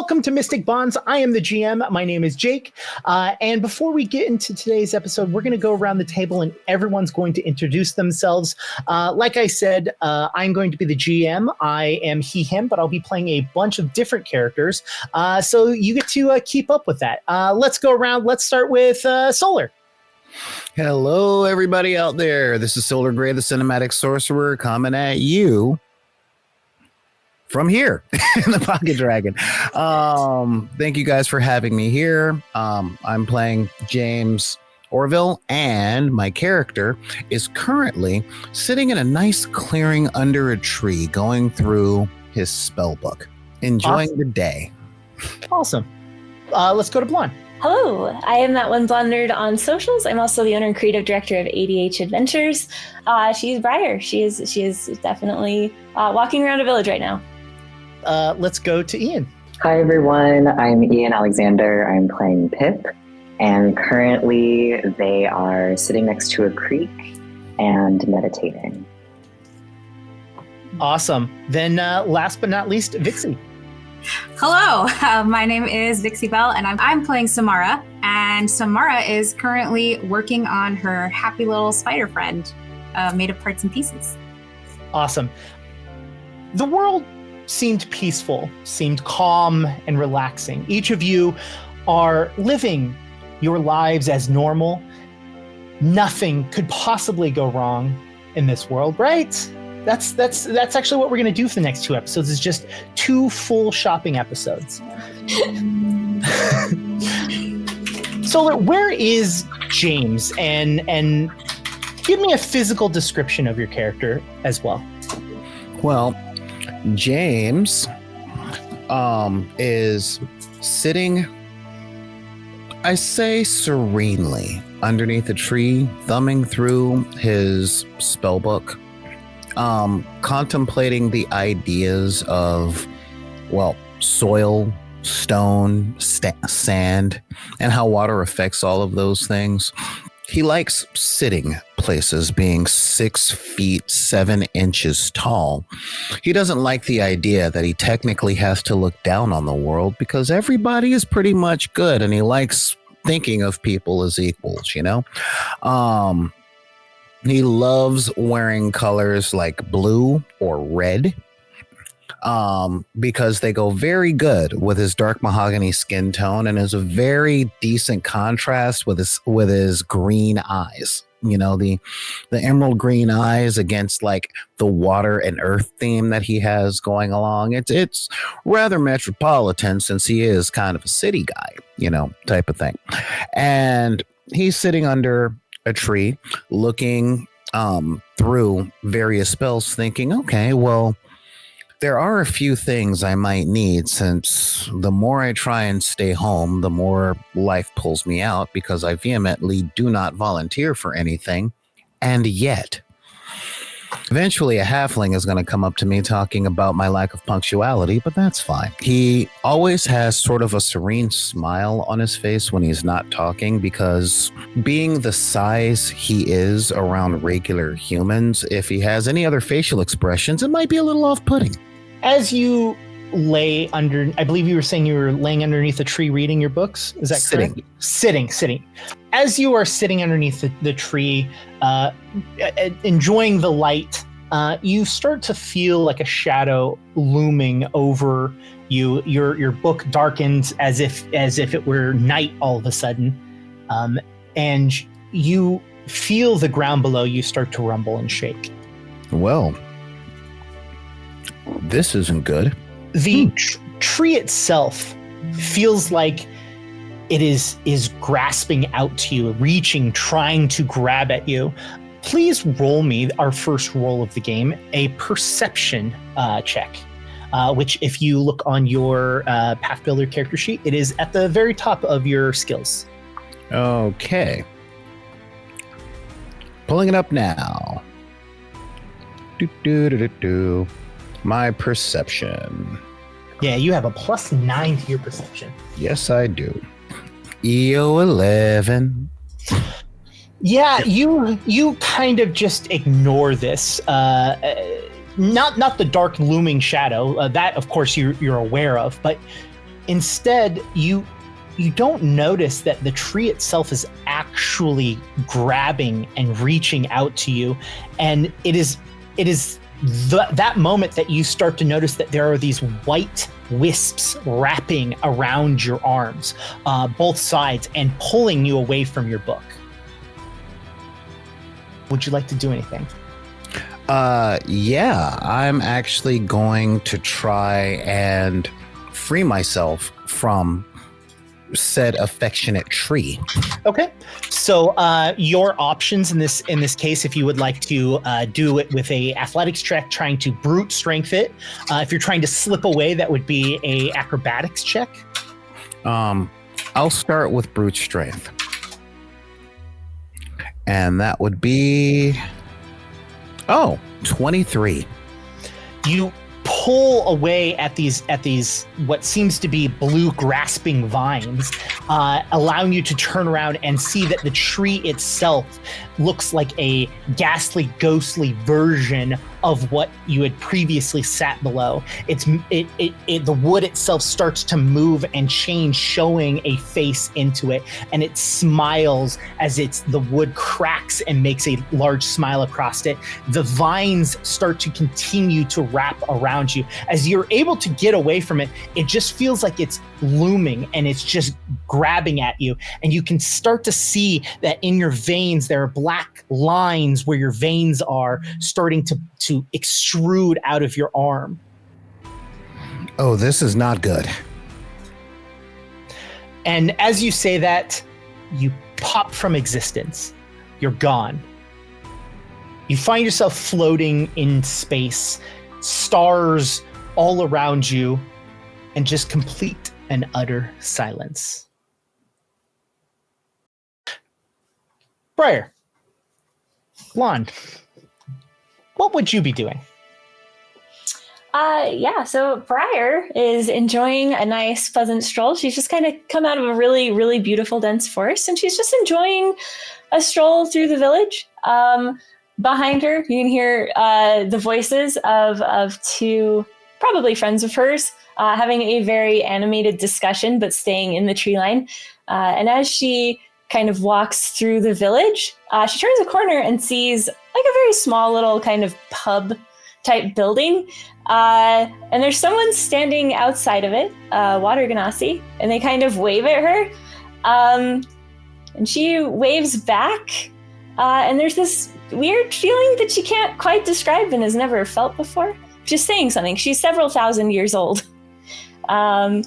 Welcome to Mystic Bonds. I am the GM. My name is Jake. And before we get into today's episode, we're going to go around the table and everyone's going to introduce themselves. Like I said, I'm going to be the GM. I am he, him, but I'll be playing a bunch of different characters. So you get to keep up with that. Let's go around. Let's start with Solar. Hello, everybody out there. This is Solar Gray, the Cinematic Sorcerer, coming at you from here in the Pocket Dragon. Thank you guys for having me here. I'm playing James Orville, and my character is currently sitting in a nice clearing under a tree, going through his spell book, enjoying the day. Awesome. Let's go to Blonde. Hello, I am that one blonde nerd on socials. I'm also the owner and creative director of ADH Adventures. She's Briar. She is definitely walking around a village right now. Let's go to Ian. Hi, everyone. I'm Ian Alexander. I'm playing Pip, and currently they are sitting next to a creek and meditating. Awesome. Then last but not least, Vixie. Hello, my name is Vixie Belle, and I'm playing Samara. And Samara is currently working on her happy little spider friend made of parts and pieces. Awesome. The world seemed peaceful, seemed calm and relaxing. Each of you are living your lives as normal. Nothing could possibly go wrong in this world, right? That's actually what we're going to do for the next 2 episodes, is just 2 full shopping episodes. Solar, where is James? And give me a physical description of your character as well. Well, James is sitting, I say serenely, underneath a tree, thumbing through his spell book, contemplating the ideas of, well, soil, stone, sand, and how water affects all of those things. He likes sitting places being 6 feet 7 inches tall. He doesn't like the idea that he technically has to look down on the world because everybody is pretty much good, and he likes thinking of people as equals, you know? He loves wearing colors like blue or red because they go very good with his dark mahogany skin tone and is a very decent contrast with his green eyes. You know, the emerald green eyes against like the water and earth theme that he has going along. It's rather metropolitan since he is kind of a city guy, you know, type of thing. And he's sitting under a tree looking through various spells, thinking, okay, well, there are a few things I might need, since the more I try and stay home, the more life pulls me out because I vehemently do not volunteer for anything. And yet, eventually a halfling is going to come up to me talking about my lack of punctuality, but that's fine. He always has sort of a serene smile on his face when he's not talking, because being the size he is around regular humans, if he has any other facial expressions, it might be a little off-putting. As you lay under, I believe you were saying you were laying underneath a tree reading your books. Is that correct? Sitting. As you are sitting underneath the tree, enjoying the light, you start to feel like a shadow looming over you. Your book darkens as if it were night all of a sudden, and you feel the ground below you start to rumble and shake. Well, this isn't good. The tree itself feels like it is grasping out to you, reaching, trying to grab at you. Please roll me our first roll of the game, a perception check, which if you look on your Path Builder character sheet, it is at the very top of your skills. Okay. Pulling it up now. My perception. Yeah, you have a +9 to your perception. Yes, I do. EO 11. Yeah, you kind of just ignore this. Not the dark looming shadow that, of course, you're aware of, but Instead, you don't notice that the tree itself is actually grabbing and reaching out to you, and it is that moment that you start to notice that there are these white wisps wrapping around your arms, both sides, and pulling you away from your book. Would you like to do anything? Yeah, I'm actually going to try and free myself from said affectionate tree. Okay, so your options in this case, if you would like to do it with a athletics check, trying to brute strength it. If you're trying to slip away, that would be a acrobatics check. I'll start with brute strength, and that would be 23. You pull away at these what seems to be blue grasping vines, allowing you to turn around and see that the tree itself looks like a ghastly, ghostly version of what you had previously sat below. The wood itself starts to move and change, showing a face into it, and it smiles as the wood cracks and makes a large smile across it. The vines start to continue to wrap around you. As you're able to get away from it, it just feels like it's looming and it's just grabbing at you. And you can start to see that in your veins, there are black lines where your veins are starting to extrude out of your arm. Oh, this is not good. And as you say that, you pop from existence. You're gone. You find yourself floating in space, stars all around you, and just complete and utter silence. Briar, Lon, what would you be doing? So Briar is enjoying a nice, pleasant stroll. She's just kind of come out of a really, really beautiful, dense forest, and she's just enjoying a stroll through the village. Behind her, you can hear the voices of two probably friends of hers having a very animated discussion, but staying in the tree line. And as she kind of walks through the village, she turns a corner and sees like a very small little kind of pub type building. And there's someone standing outside of it, Water Ganassi, and they kind of wave at her. And she waves back. And there's this weird feeling that she can't quite describe and has never felt before. Just saying something. She's several thousand years old. And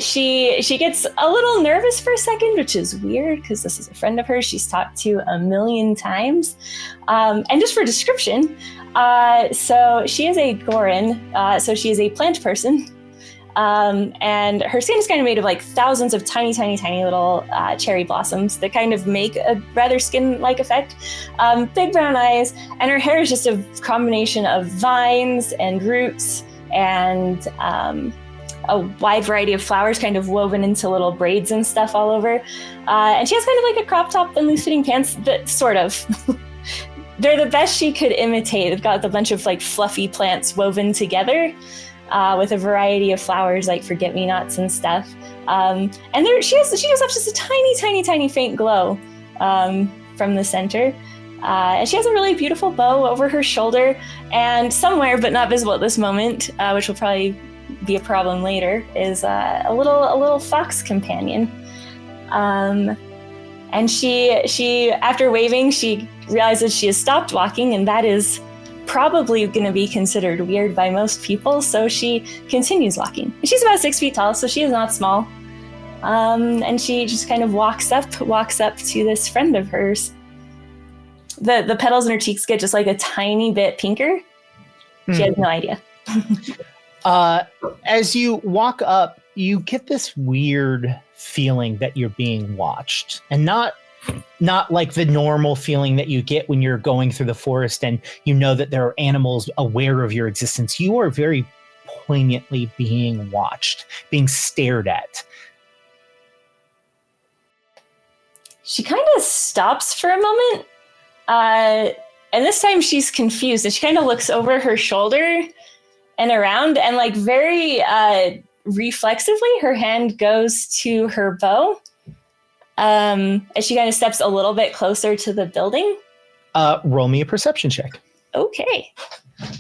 she gets a little nervous for a second, which is weird because this is a friend of hers she's talked to 1,000,000 times. And just for description, so she is a Gorin, so she is a plant person. And her skin is kind of made of like thousands of tiny, tiny, tiny little cherry blossoms that kind of make a rather skin-like effect. Big brown eyes, and her hair is just a combination of vines and roots and a wide variety of flowers kind of woven into little braids and stuff all over. And she has kind of like a crop top and loose-fitting pants that sort of... They're the best she could imitate. They've got a bunch of like fluffy plants woven together with a variety of flowers like forget-me-nots and stuff. And she goes up just a tiny, tiny, tiny faint glow from the center. And she has a really beautiful bow over her shoulder, and somewhere, but not visible at this moment, which will probably be a problem later, is a little fox companion. And she after waving, she realizes she has stopped walking, and that is probably going to be considered weird by most people, so she continues walking. She's about 6 feet tall, so she is not small. And she just kind of walks up to this friend of hers. The petals in her cheeks get just like a tiny bit pinker. She has no idea. As you walk up, you get this weird feeling that you're being watched, and not like the normal feeling that you get when you're going through the forest and you know that there are animals aware of your existence. You are very poignantly being watched, being stared at. She kind of stops for a moment, and this time she's confused, and she kind of looks over her shoulder and around, and like very reflexively, her hand goes to her bow as she kind of steps a little bit closer to the building. Roll me a perception check. Okay.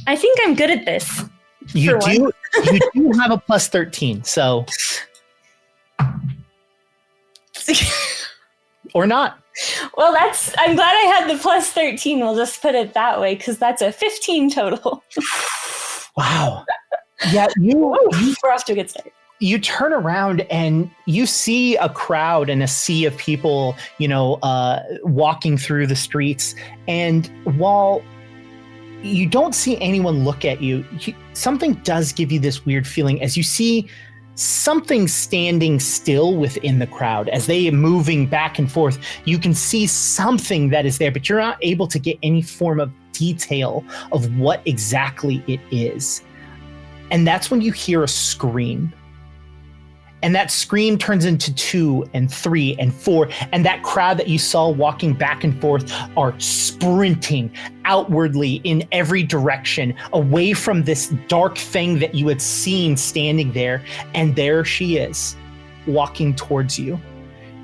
I think I'm good at this. You do have a plus 13, so... or not. Well, I'm glad I had the plus 13. We'll just put it that way, because that's a 15 total. Wow. Yeah, we're off to a good start. You turn around and you see a crowd and a sea of people, walking through the streets. And while you don't see anyone look at you, something does give you this weird feeling as you see something standing still within the crowd. As they are moving back and forth, you can see something that is there, but you're not able to get any form of detail of what exactly it is. And that's when you hear a scream. And that scream turns into 2 and 3 and 4. And that crowd that you saw walking back and forth are sprinting outwardly in every direction, away from this dark thing that you had seen standing there. And there she is, walking towards you.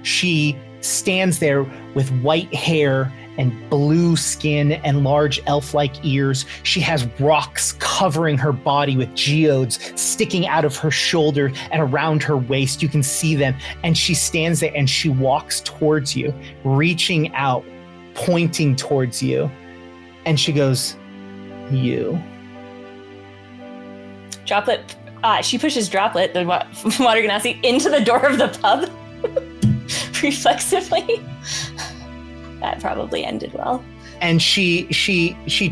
She stands there with white hair and blue skin and large elf-like ears. She has rocks covering her body with geodes sticking out of her shoulder and around her waist. You can see them. And she stands there and she walks towards you, reaching out, pointing towards you. And she goes, "You." Droplet, she pushes Droplet, the water genasi, into the door of the pub reflexively. That probably ended well. And she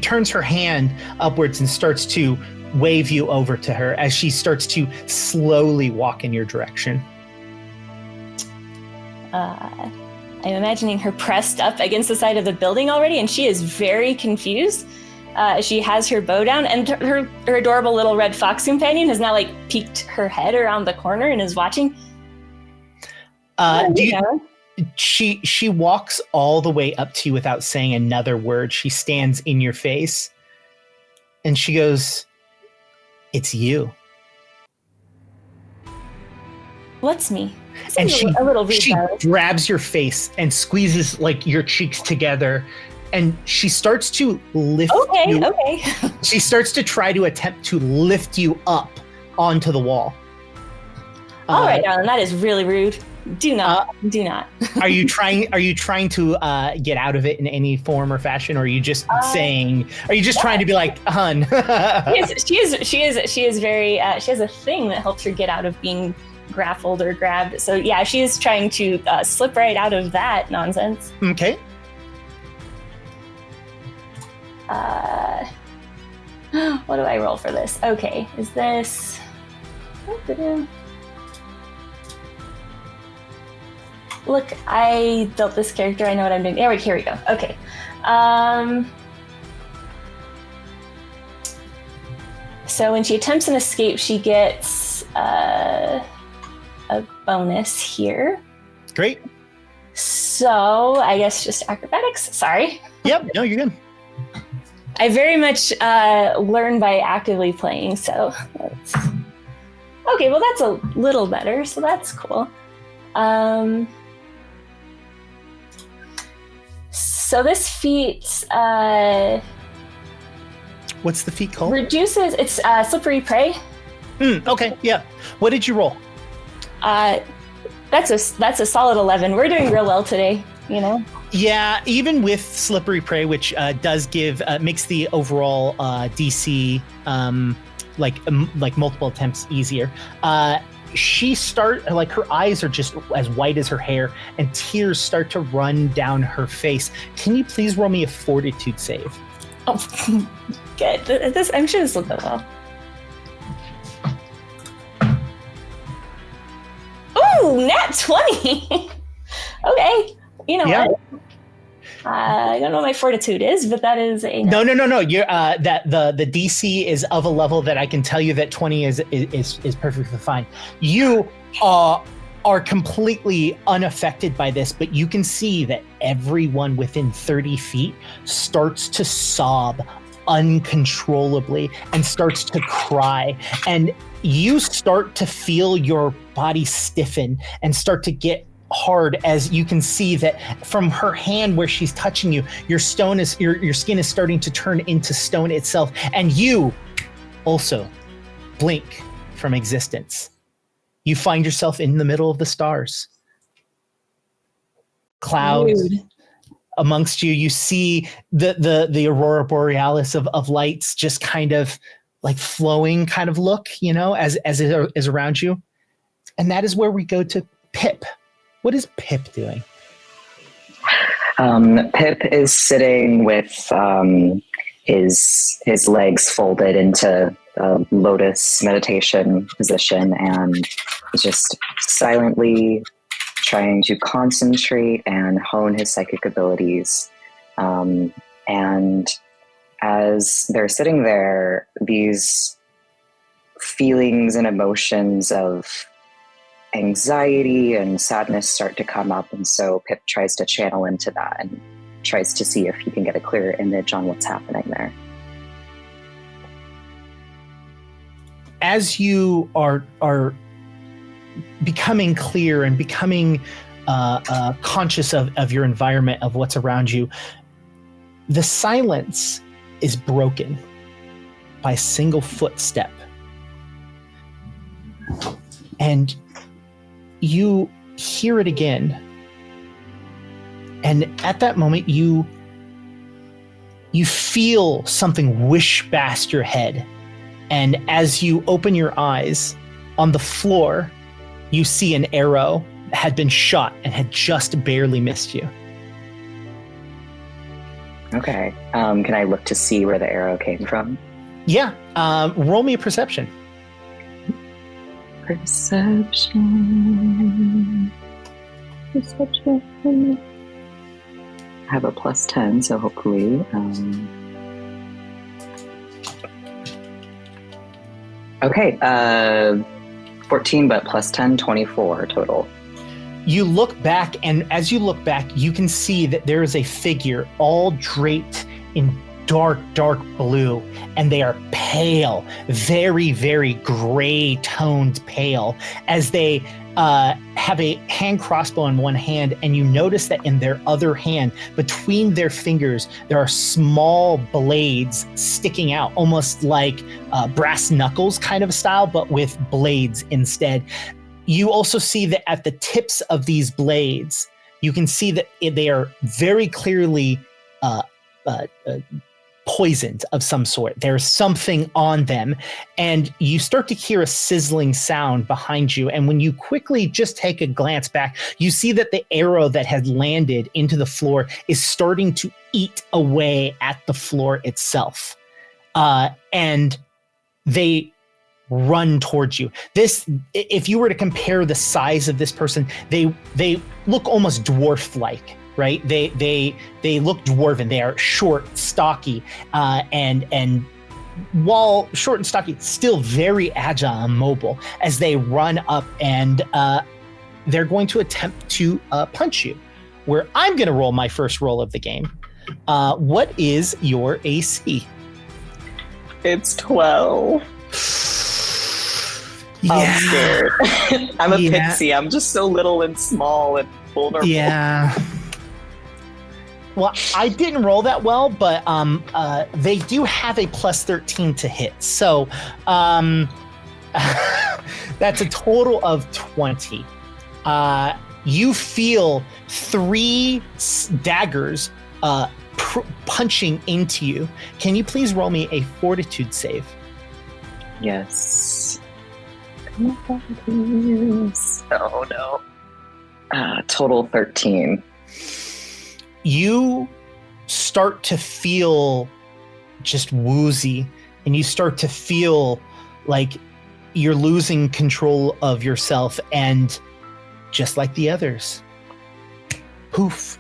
turns her hand upwards and starts to wave you over to her as she starts to slowly walk in your direction. I'm imagining her pressed up against the side of the building already, and she is very confused. She has her bow down, and her adorable little red fox companion has now peeked her head around the corner and is watching. She walks all the way up to you without saying another word. She stands in your face and she goes, "It's you." What's me? And she rude, grabs your face and squeezes your cheeks together, and she starts to lift you. Okay. She starts to try to attempt to lift you up onto the wall. All right, darling, that is really rude. Do not. Are you trying to get out of it in any form or fashion, or are you just saying? Are you just trying to be like, "Hun"? She is very. She has a thing that helps her get out of being grappled or grabbed. So yeah, she is trying to slip right out of that nonsense. Okay. What do I roll for this? Okay, is this? Look, I built this character. I know what I'm doing. Here we go. Okay. So when she attempts an escape, she gets a bonus here. Great. So I guess just acrobatics. Sorry. Yep. No, you're good. I very much learn by actively playing. So that's okay. Well, that's a little better. So that's cool. So this feat what's the feat called? Reduces it's slippery prey. Okay, yeah. What did you roll? That's a solid 11. We're doing real well today, Yeah, even with slippery prey, which does give makes the overall DC like multiple attempts easier. Her eyes are just as white as her hair, and tears start to run down her face. Can you please roll me a fortitude save? Oh, good. I'm sure this will go well. Ooh, nat 20. Okay. You know what? I don't know what my fortitude is, but that is a no. You're that the DC is of a level that I can tell you that 20 is perfectly fine. You are completely unaffected by this, but you can see that everyone within 30 feet starts to sob uncontrollably and starts to cry. And you start to feel your body stiffen and start to get hard as you can see that from her hand where she's touching you, your skin is starting to turn into stone itself. And you also blink from existence. You find yourself in the middle of the stars. Clouds. Rude. Amongst you, you see the aurora borealis of lights just kind of like flowing kind of look, as it is around you. And that is where we go to Pip. What is Pip doing? Pip is sitting with his legs folded into a lotus meditation position and just silently trying to concentrate and hone his psychic abilities. And as they're sitting there, these feelings and emotions of anxiety and sadness start to come up. And so Pip tries to channel into that and tries to see if he can get a clearer image on what's happening there. As you are becoming clear and becoming conscious of your environment, of what's around you, the silence is broken by a single footstep. And you hear it again. And at that moment, you feel something whish past your head. And as you open your eyes, on the floor, you see an arrow that had been shot and had just barely missed you. Okay. Can I look to see where the arrow came from? Yeah. Roll me a perception. Perception. I have a +10, so hopefully. Okay. 14, but +10, 24 total. You look back, and as you look back, you can see that there is a figure all draped in dark blue, and they are pale, very, very gray toned pale, as they have a hand crossbow in one hand, and you notice that in their other hand, between their fingers, there are small blades sticking out, almost like brass knuckles kind of style, but with blades instead. You also see that at the tips of these blades, you can see that they are very clearly poisoned of some sort. There's something on them, and you start to hear a sizzling sound behind you. And when you quickly just take a glance back, you see that the arrow that had landed into the floor is starting to eat away at the floor itself. And they run towards you. This, if you were to compare the size of this person, they look almost dwarf-like. Right? They look dwarven. They are short, stocky, and while short and stocky, still very agile and mobile as they run up, and they're going to attempt to punch you. Where I'm going to roll my first roll of the game. What is your AC? It's 12. Yeah. I'm scared. I'm a pixie. I'm just so little and small and vulnerable. Yeah. Well, I didn't roll that well, but they do have a +13 to hit. So that's a total of 20. You feel 3 daggers punching into you. Can you please roll me a fortitude save? Yes. Come on, please. Oh, no. Total 13. You start to feel just woozy, and you start to feel like you're losing control of yourself, and just like the others, poof,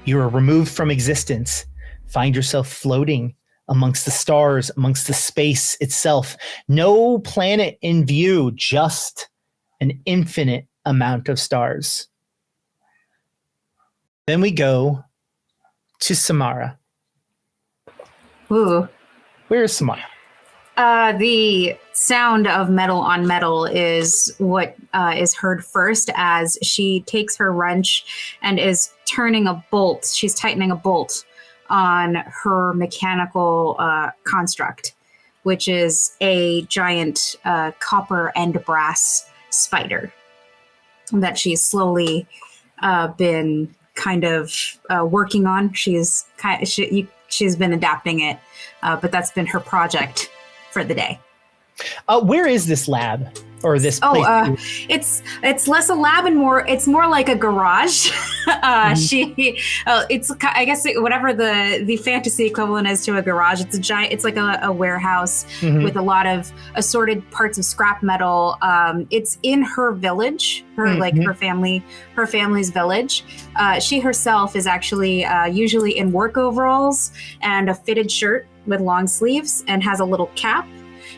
you are removed from existence. Find yourself floating amongst the stars, amongst the space itself. No planet in view, just an infinite amount of stars. Then we go to Samara. Ooh, Where is Samara? The sound of metal on metal is what is heard first as she takes her wrench and is turning a bolt. She's tightening a bolt on her mechanical construct, which is a giant copper and brass spider that she's slowly been kind of working on. She's been adapting it, but that's been her project for the day. Where is this lab or this place? It's less a lab and it's more like a garage. It's I guess whatever the fantasy equivalent is to a garage. It's a giant. It's like a warehouse with a lot of assorted parts of scrap metal. It's in her village, her family's village. She herself is actually usually in work overalls and a fitted shirt with long sleeves and has a little cap.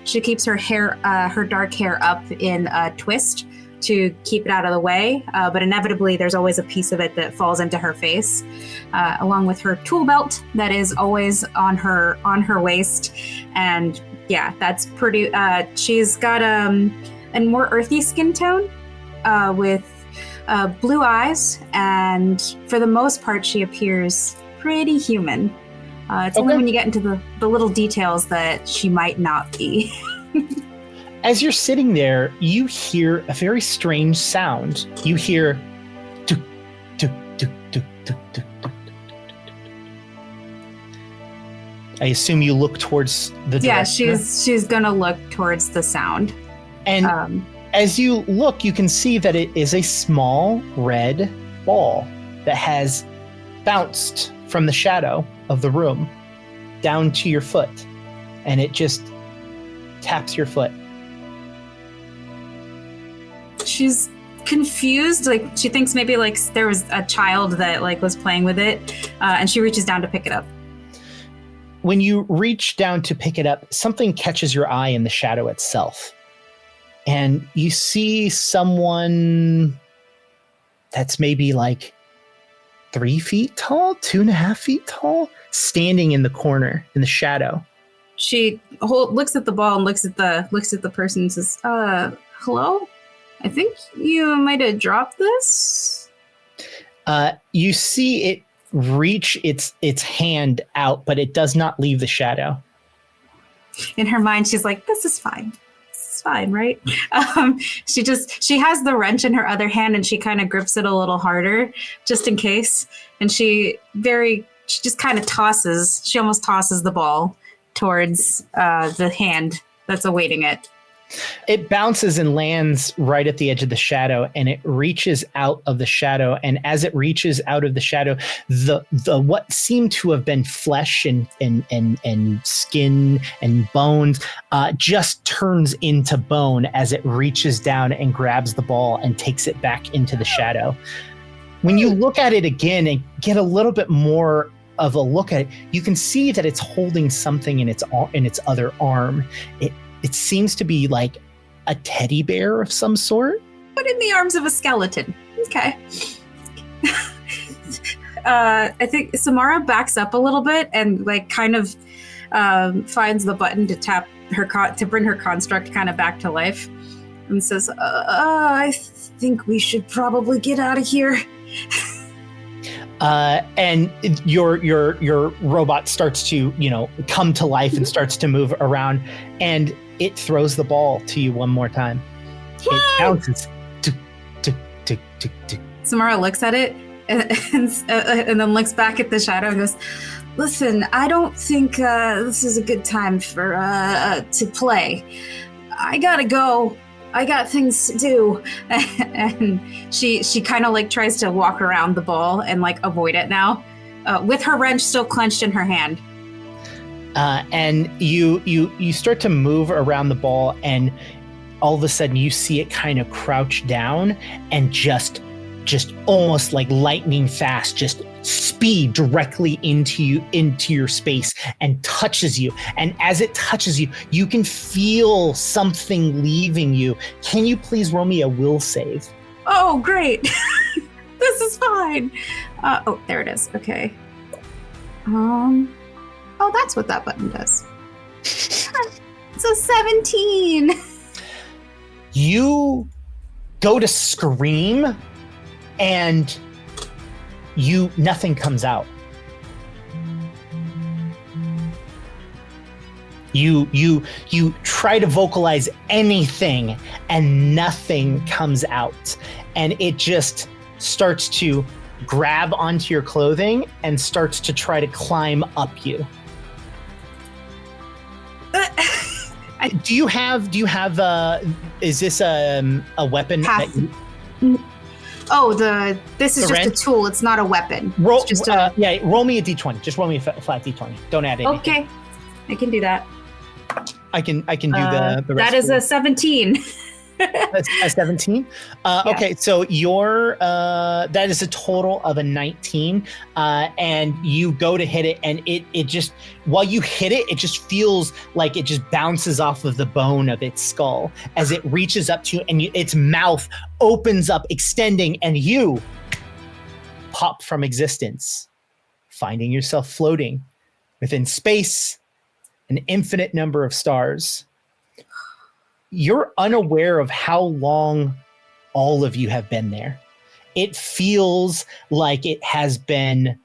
She keeps her hair, her dark hair up in a twist to keep it out of the way. But inevitably, there's always a piece of it that falls into her face, along with her tool belt that is always on her waist. And yeah, that's pretty. She's got a more earthy skin tone with blue eyes, and for the most part, she appears pretty human. It's only when you get into the little details that she might not be. As you're sitting there, you hear a very strange sound. You hear tuk, tuk, tuk, tuk, tuk, tuk, tuk. I assume you look towards the director. Yeah, she's gonna look towards the sound. And as you look, you can see that it is a small red ball that has bounced from the shadow of the room down to your foot, and it just taps your foot. She's confused, like she thinks maybe like there was a child that like was playing with it, and she reaches down to pick it up. When you reach down to pick it up, something catches your eye in the shadow itself, and you see someone that's maybe like 3 feet tall, 2.5 feet tall, standing in the corner in the shadow. She looks at the ball and looks at the person and says, hello? I think you might have dropped this. You see it reach its hand out, but it does not leave the shadow. In her mind, she's like, this is fine. Fine, right? She has the wrench in her other hand and she kind of grips it a little harder just in case. And she just kind of almost tosses the ball towards the hand that's awaiting it. It bounces and lands right at the edge of the shadow, and it reaches out of the shadow. And as it reaches out of the shadow, the what seemed to have been flesh and skin and bones just turns into bone as it reaches down and grabs the ball and takes it back into the shadow. When you look at it again and get a little bit more of a look at it, you can see that it's holding something in its other arm. It seems to be like a teddy bear of some sort. Put in the arms of a skeleton. Okay. I think Samara backs up a little bit and like kind of finds the button to tap to bring her construct kind of back to life, and says, "I think we should probably get out of here." And your robot starts to come to life and starts to move around, and it throws the ball to you one more time. Yay! It bounces. Samara looks at it and then looks back at the shadow and goes, "Listen, I don't think this is a good time for to play. I gotta go. I got things to do." And she kind of like tries to walk around the ball and like avoid it now, with her wrench still clenched in her hand. And you start to move around the ball, and all of a sudden you see it kind of crouch down and just almost like lightning fast, just speed directly into your space and touches you. And as it touches you, you can feel something leaving you. Can you please roll me a will save? Oh, great. This is fine. Oh, there it is. Okay. Oh, that's what that button does. It's a 17. You go to scream and nothing comes out. You try to vocalize anything and nothing comes out. And it just starts to grab onto your clothing and starts to try to climb up you. Do you have is this a weapon? This is just a tool. It's not a weapon. Roll, it's just roll me a d20. Just roll me a flat d20. Don't add anything. Okay, I can do that. I can do the rest. That is a 17. A 17. Yeah. Okay, so your that is a total of a 19, and you go to hit it, and it just, while you hit it, it just feels like it just bounces off of the bone of its skull as it reaches up to you, and its mouth opens up, extending, and you pop from existence, finding yourself floating within space, an infinite number of stars. You're unaware of how long all of you have been there. It feels like it has been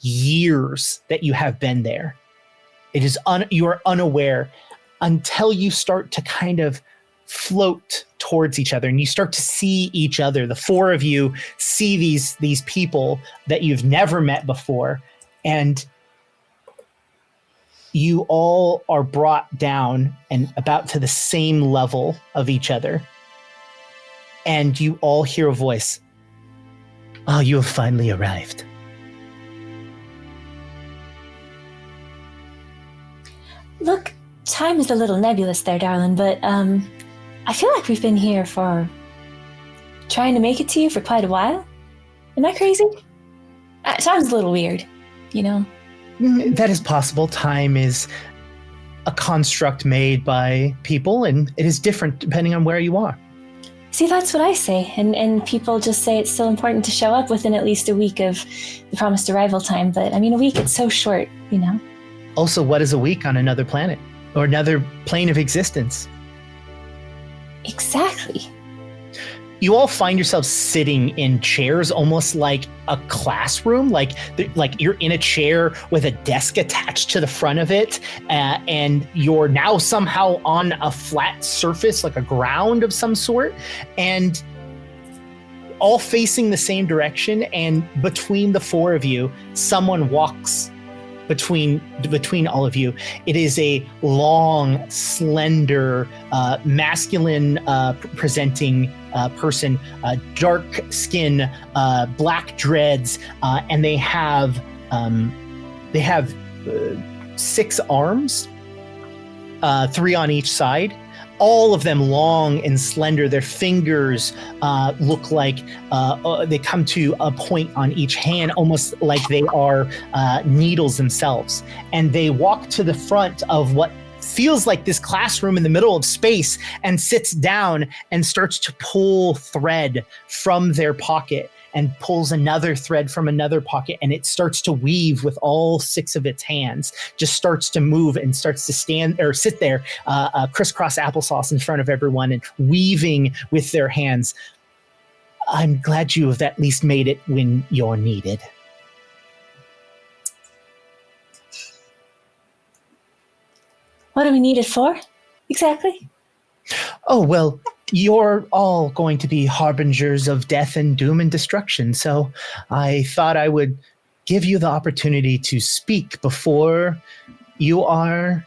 years that you have been there. It is you are unaware until you start to kind of float towards each other and you start to see each other. The four of you see these people that you've never met before, and you all are brought down and about to the same level of each other. And you all hear a voice. Oh, you have finally arrived. Look, time is a little nebulous there, darling, but I feel like we've been here for trying to make it to you for quite a while. Am I crazy? It sounds a little weird, you know? That is possible. Time is a construct made by people, and it is different depending on where you are. See, that's what I say. And people just say it's still important to show up within at least a week of the promised arrival time. But I mean, a week, it's so short, you know? Also, what is a week on another planet or another plane of existence? Exactly. You all find yourselves sitting in chairs, almost like a classroom, like you're in a chair with a desk attached to the front of it, and you're now somehow on a flat surface, like a ground of some sort, and all facing the same direction. And between the four of you, someone walks between all of you. It is a long, slender, masculine presenting person, dark skin, black dreads, and they have 6 arms, 3 on each side. All of them long and slender. Their fingers look like they come to a point on each hand, almost like they are needles themselves. And they walk to the front of what feels like this classroom in the middle of space and sits down and starts to pull thread from their pocket and pulls another thread from another pocket, and it starts to weave with all 6 of its hands, just starts to move and starts to stand or sit there, crisscross applesauce in front of everyone and weaving with their hands. I'm glad you have at least made it when you're needed. What are we needed for, exactly? Oh, well, you're all going to be harbingers of death and doom and destruction, so I thought I would give you the opportunity to speak before you are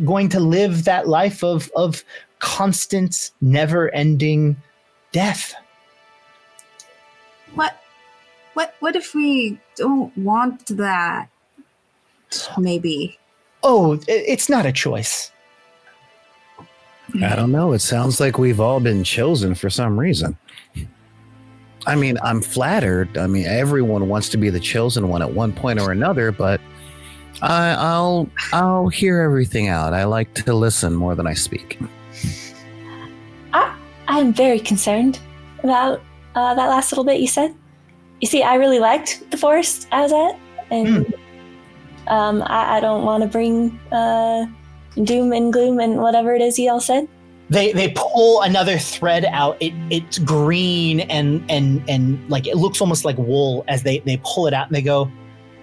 going to live that life of constant, never-ending death. What if we don't want that? Maybe. Oh, it's not a choice. I don't know. It sounds like we've all been chosen for some reason. I mean, I'm flattered. I mean, everyone wants to be the chosen one at one point or another, but I'll hear everything out. I like to listen more than I speak. I'm very concerned about that last little bit you said. You see, I really liked the forest I was at, and I don't want to bring doom and gloom and whatever it is y'all said? They pull another thread out. It's green and like it looks almost like wool as they pull it out and they go,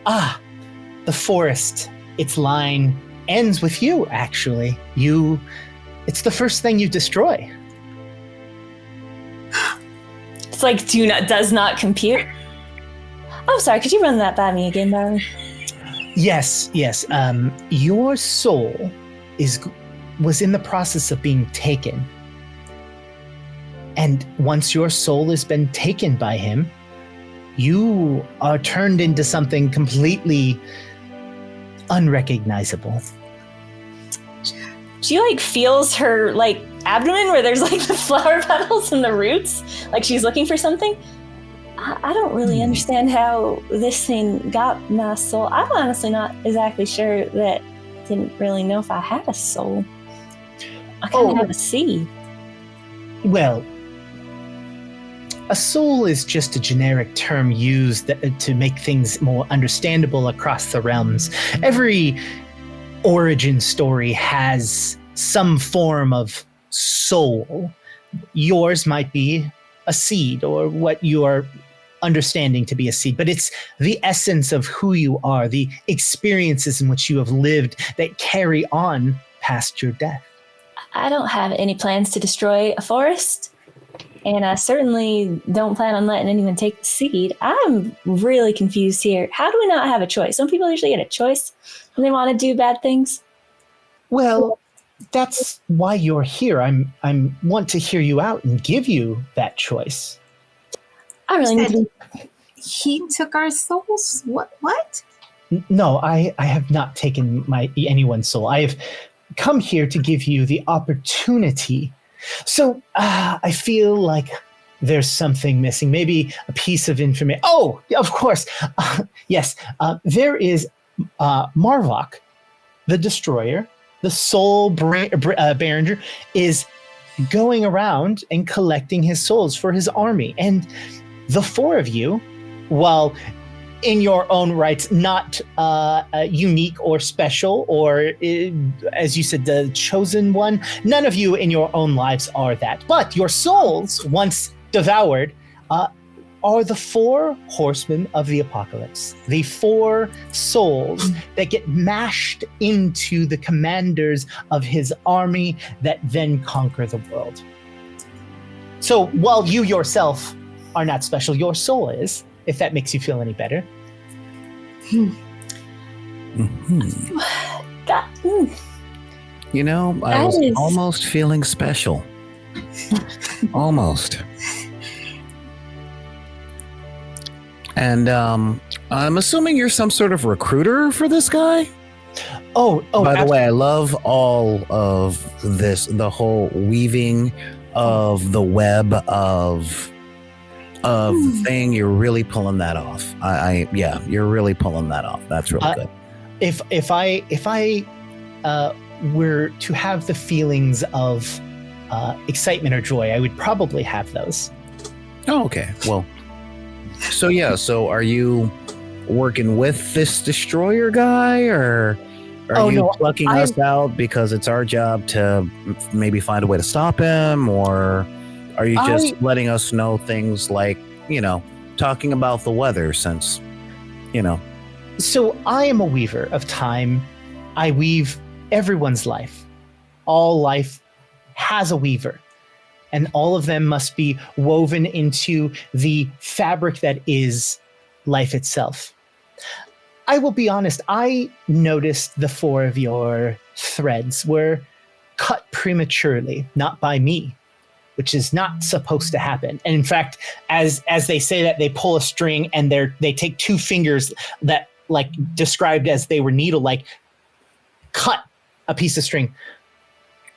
the forest. Its line ends with you, actually. It's the first thing you destroy. It's like does not compute. Oh, sorry, could you run that by me again, Darwin? Yes. Your soul was in the process of being taken. And once your soul has been taken by him, you are turned into something completely unrecognizable. She like feels her like abdomen where there's like the flower petals and the roots, like she's looking for something. I don't really understand how this thing got my soul. I'm honestly not exactly sure that didn't really know if I had a soul. I kind of have a seed. Well, a soul is just a generic term used to make things more understandable across the realms. Every origin story has some form of soul. Yours might be a seed, or what you are understanding to be a seed, but it's the essence of who you are, the experiences in which you have lived that carry on past your death. I don't have any plans to destroy a forest, and I certainly don't plan on letting anyone take the seed. I'm really confused here. How do we not have a choice? Some people usually get a choice when they want to do bad things. Well, that's why you're here. I want to hear you out and give you that choice. I really need to. He took our souls? What? No, I have not taken anyone's soul. I have come here to give you the opportunity. So I feel like there's something missing, maybe a piece of information. Oh, of course. Yes, there is Marvok, the destroyer, the soul Berenger, is going around and collecting his souls for his army. And the four of you, while in your own rights, not unique or special, or as you said, the chosen one. None of you in your own lives are that. But your souls, once devoured, are the four horsemen of the apocalypse. The four souls that get mashed into the commanders of his army that then conquer the world. So while you yourself are not special, your soul is, if that makes you feel any better. You know, I was almost feeling special. Almost. And I'm assuming you're some sort of recruiter for this guy? By the way, I love all of this, the whole weaving of the web of the thing. You're really pulling that off. Yeah, you're really pulling that off. That's really good. If I were to have the feelings of excitement or joy, I would probably have those. Oh, okay. Well, so are you working with this destroyer guy, or are you plucking us out because it's our job to maybe find a way to stop him, or are you just letting us know things like, talking about the weather, since, So I am a weaver of time. I weave everyone's life. All life has a weaver, and all of them must be woven into the fabric that is life itself. I will be honest, I noticed the four of your threads were cut prematurely, not by me, which is not supposed to happen. And in fact, as they say that, they pull a string and they take two fingers that, like, described as they were needle-like, cut a piece of string.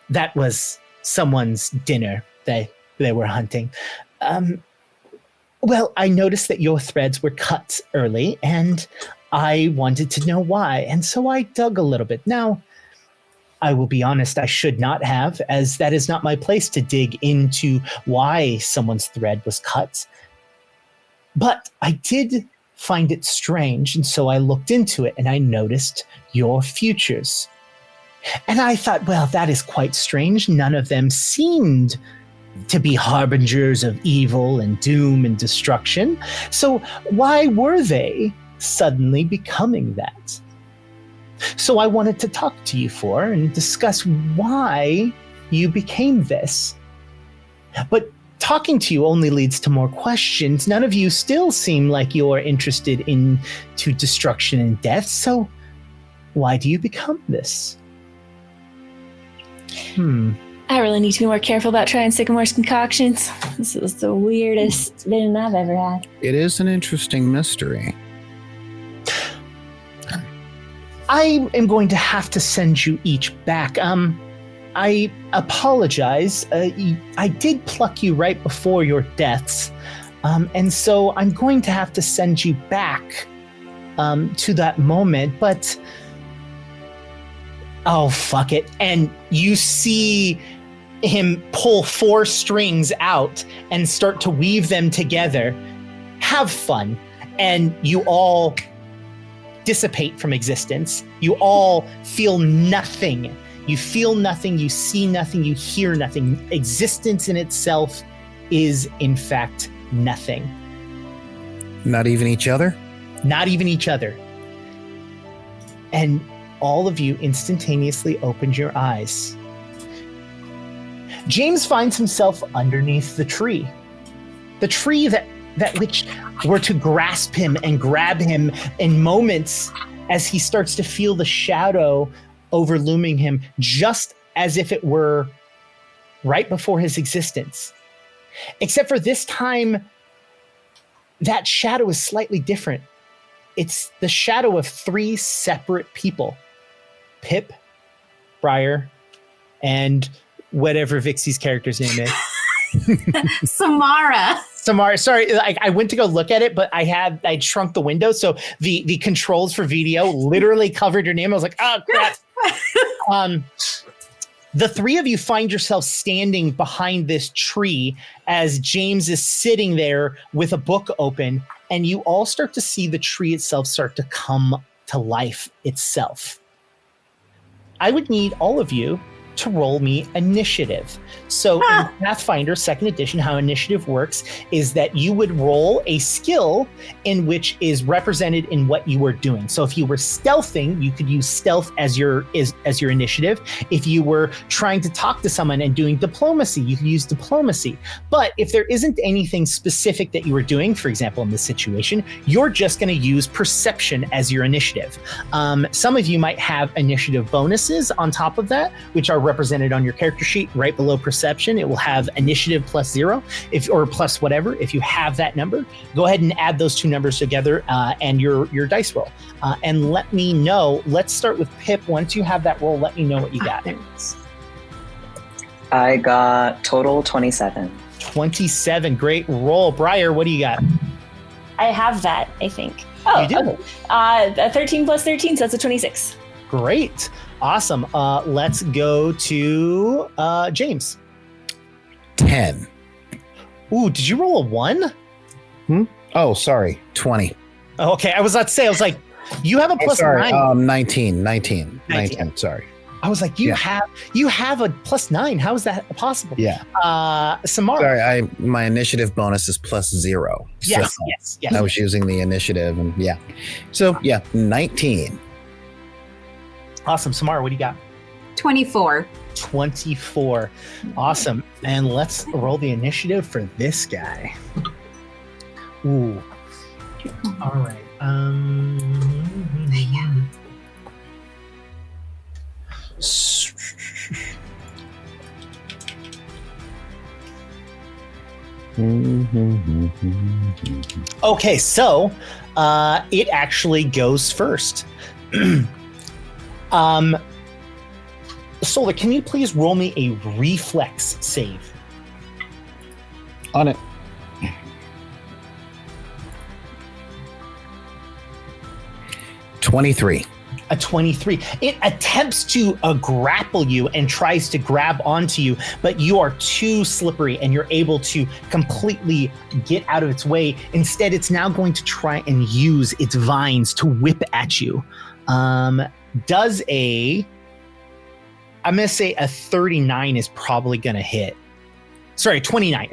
That was someone's dinner they were hunting. Well, I noticed that your threads were cut early, and I wanted to know why, and so I dug a little bit. Now, I will be honest, I should not have, as that is not my place to dig into why someone's thread was cut. But I did find it strange, and so I looked into it, and I noticed your futures. And I thought, well, that is quite strange. None of them seemed to be harbingers of evil and doom and destruction. So why were they suddenly becoming that? So I wanted to talk to you and discuss why you became this. But talking to you only leads to more questions. None of you still seem like you're interested into destruction and death. So why do you become this? I really need to be more careful about trying Sycamore's concoctions. This is the weirdest vision I've ever had. It is an interesting mystery. I am going to have to send you each back. I apologize. I did pluck you right before your deaths. And so I'm going to have to send you back to that moment. But, oh, fuck it. And you see him pull 4 strings out and start to weave them together. Have fun. And you all dissipate from existence. You all feel nothing. You feel nothing, you see nothing, you hear nothing. Existence in itself is, in fact, nothing. Not even each other? Not even each other. And all of you instantaneously opened your eyes. James finds himself underneath the tree. The tree that which were to grasp him and grab him in moments as he starts to feel the shadow overlooming him, just as if it were right before his existence. Except for this time, that shadow is slightly different. It's the shadow of 3 separate people. Pip, Briar, and whatever Vixie's character's name is. Samara. Sorry, I went to go look at it, but I'd shrunk the window, so the controls for video literally covered your name. I was like, oh crap. The 3 of you find yourself standing behind this tree as James is sitting there with a book open, and you all start to see the tree itself start to come to life itself. I would need all of you to roll me initiative. So in Pathfinder 2nd edition, how initiative works is that you would roll a skill in which is represented in what you were doing. So if you were stealthing, you could use stealth as your initiative. If you were trying to talk to someone and doing diplomacy, you could use diplomacy. But if there isn't anything specific that you were doing, for example, in this situation, you're just going to use perception as your initiative. Some of you might have initiative bonuses on top of that, which are represented on your character sheet right below perception. It will have initiative +0 or plus whatever. If you have that number, go ahead and add those 2 numbers together and your dice roll. And let me know. Let's start with Pip. Once you have that roll, let me know what you got. I got total 27. 27. Great roll. Briar, what do you got? I have that, I think. Oh, you do? Okay. 13 plus 13, so that's a 26. Great. Awesome. Let's go to James. 10. Ooh, did you roll a 1? Oh, sorry. 20. Okay, I was about to say, you have a plus 9. 19. Sorry. I was like, you have a +9. How is that possible? Yeah. Samara. Sorry, my initiative bonus is +0. Yes, so yes. I was using the initiative and So 19. Awesome. Samara, what do you got? 24. 24. Awesome. And let's roll the initiative for this guy. Ooh. All right. Okay, so it actually goes first. Solar, can you please roll me a reflex save? On it. (23) A 23. It attempts to grapple you and tries to grab onto you, but you are too slippery and you're able to completely get out of its way. Instead, it's now going to try and use its vines to whip at you. Does a I'm going to say a 39 is probably going to hit. Sorry, 29.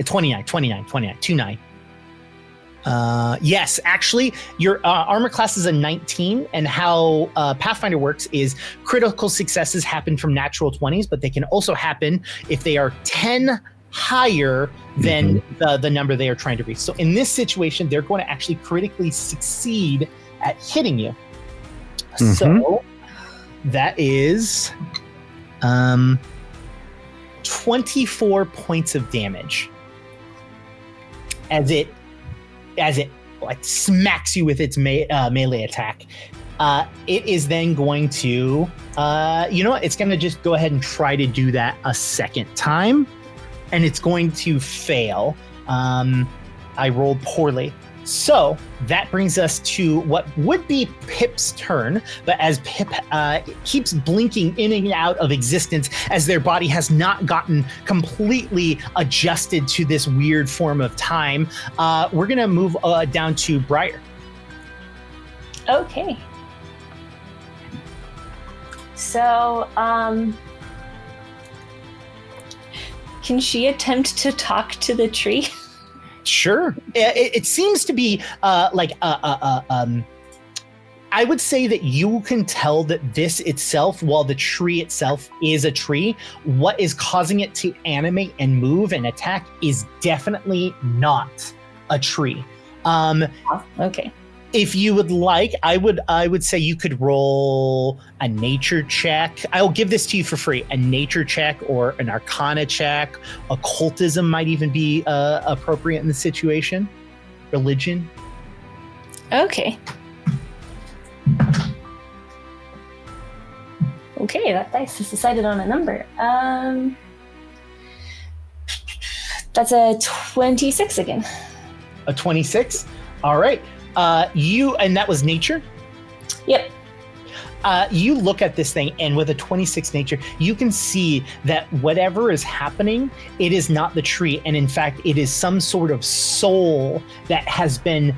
Yes, actually, your armor class is a 19, and how Pathfinder works is critical successes happen from natural 20s, but they can also happen if they are 10 higher than the number they are trying to reach. So in this situation, they're going to actually critically succeed at hitting you. So that is 24 points of damage as it like smacks you with its melee attack. It is then going to, you know what? It's going to just go ahead and try to do that a second time, and it's going to fail. I rolled poorly. So that brings us to what would be Pip's turn, but as Pip keeps blinking in and out of existence as their body has not gotten completely adjusted to this weird form of time, we're going to move down to Briar. Okay. So, can she attempt to talk to the tree? Sure. It seems to be I would say that you can tell that this itself, while the tree itself is a tree, what is causing it to animate and move and attack is definitely not a tree. Okay. If you would like, I would say you could roll a nature check. I'll give this to you for free. A nature check or an arcana check. Occultism might even be appropriate in the situation. Religion. Okay. Okay, that dice is decided on a number. That's a 26 again. A 26? All right. And that was nature? Yep. You look at this thing, and with a 26 nature, you can see that whatever is happening, it is not the tree. And in fact, it is some sort of soul that has been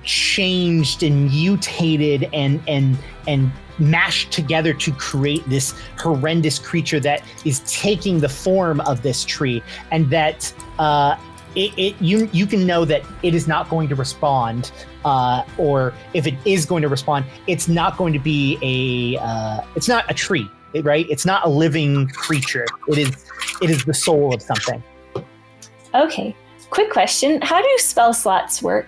changed and mutated and mashed together to create this horrendous creature that is taking the form of this tree. And that you can know that it is not going to respond, or if it is going to respond, it's not going to be it's not a tree, right? It's not a living creature. It is the soul of something. Okay. Quick question. How do spell slots work?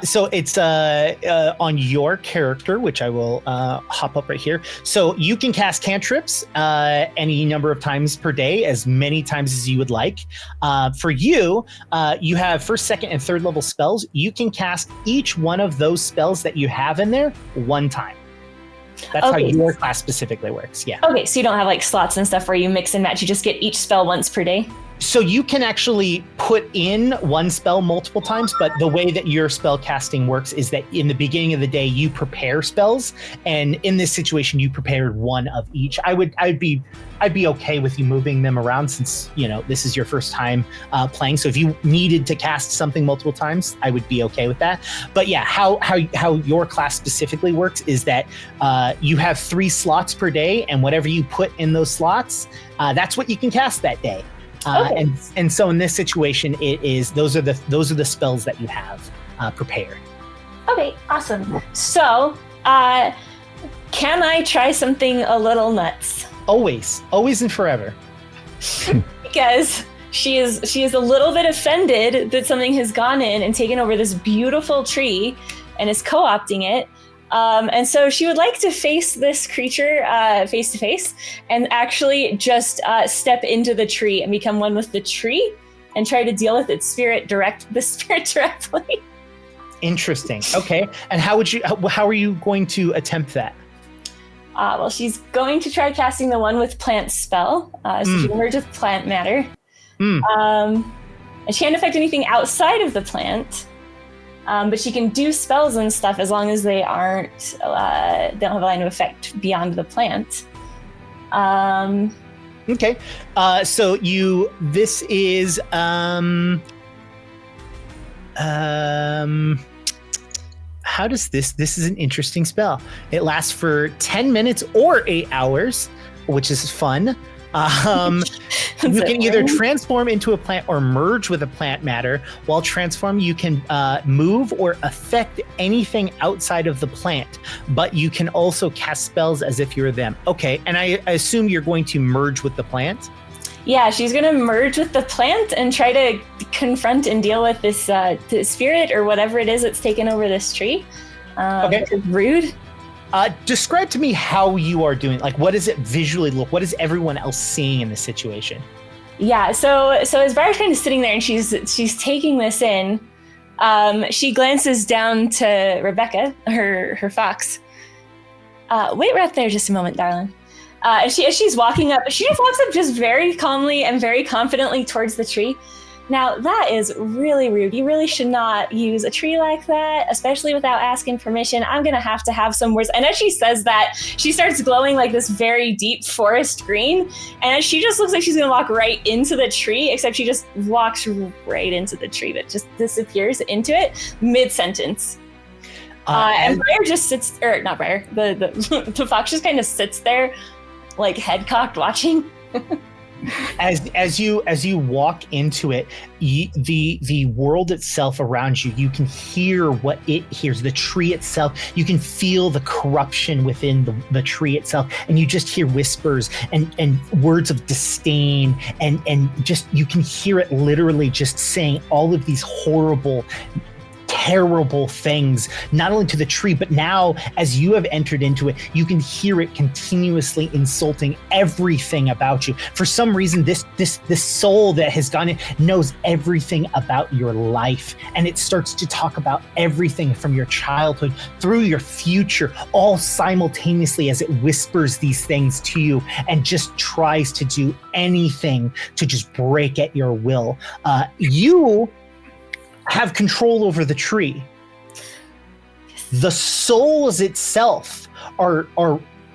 So it's on your character, which I will hop up right here. So you can cast cantrips any number of times per day, as many times as you would like. For you, you have first, second, and third level spells. You can cast each one of those spells that you have in there one time. That's how your class specifically works. Yeah. Okay, so you don't have like slots and stuff where you mix and match. You just get each spell once per day? So you can actually put in one spell multiple times, but the way that your spell casting works is that in the beginning of the day, you prepare spells. And in this situation, you prepared one of each. I'd be okay with you moving them around, since, you know, this is your first time playing. So if you needed to cast something multiple times, I would be okay with that. But yeah, how your class specifically works is that you have 3 slots per day, and whatever you put in those slots, that's what you can cast that day. Okay. And so in this situation, it is those are the spells that you have prepared. Okay, awesome. So, can I try something a little nuts? Always and forever. Because she is a little bit offended that something has gone in and taken over this beautiful tree and is co-opting it. And so she would like to face this creature face to face and actually just step into the tree and become one with the tree and try to deal with its spirit directly. Interesting. Okay. And how are you going to attempt that? Well, she's going to try casting the one with plant spell. So she can merge with plant matter. And she can't affect anything outside of the plant. But she can do spells and stuff as long as they don't have a line of effect beyond the plant. Okay. So this is how does this is an interesting spell. It lasts for 10 minutes or 8 hours. which is fun. You can either transform into a plant or merge with a plant matter. While transform, you can move or affect anything outside of the plant, but you can also cast spells as if you're them. Okay, and I assume you're going to merge with the plant? Yeah, she's going to merge with the plant and try to confront and deal with this spirit or whatever it is that's taken over this tree. Okay. Rude. Describe to me how you are doing. Like, what does it visually look? What is everyone else seeing in this situation? Yeah, so as Briar's kind of sitting there and she's taking this in, she glances down to Rebecca, her fox. Wait right there just a moment, darling. As she's walking up, she just walks up just very calmly and very confidently towards the tree. Now, that is really rude. You really should not use a tree like that, especially without asking permission. I'm going to have some words. And as she says that, she starts glowing like this very deep forest green. And she just looks like she's going to walk right into the tree, except she just walks right into the tree, but just disappears into it mid-sentence. And Briar just sits, or not Briar, the fox just kind of sits there, like head cocked watching. As you walk into it, the world itself around you, you can hear what it hears. The tree itself, you can feel the corruption within the tree itself, and you just hear whispers and words of disdain, and just you can hear it literally just saying all of these horrible, terrible things, not only to the tree, but now as you have entered into it, you can hear it continuously insulting everything about you. For some reason, this soul that has gone in knows everything about your life, and it starts to talk about everything from your childhood through your future, all simultaneously as it whispers these things to you and just tries to do anything to just break at your will. You have control over the tree. The souls itself are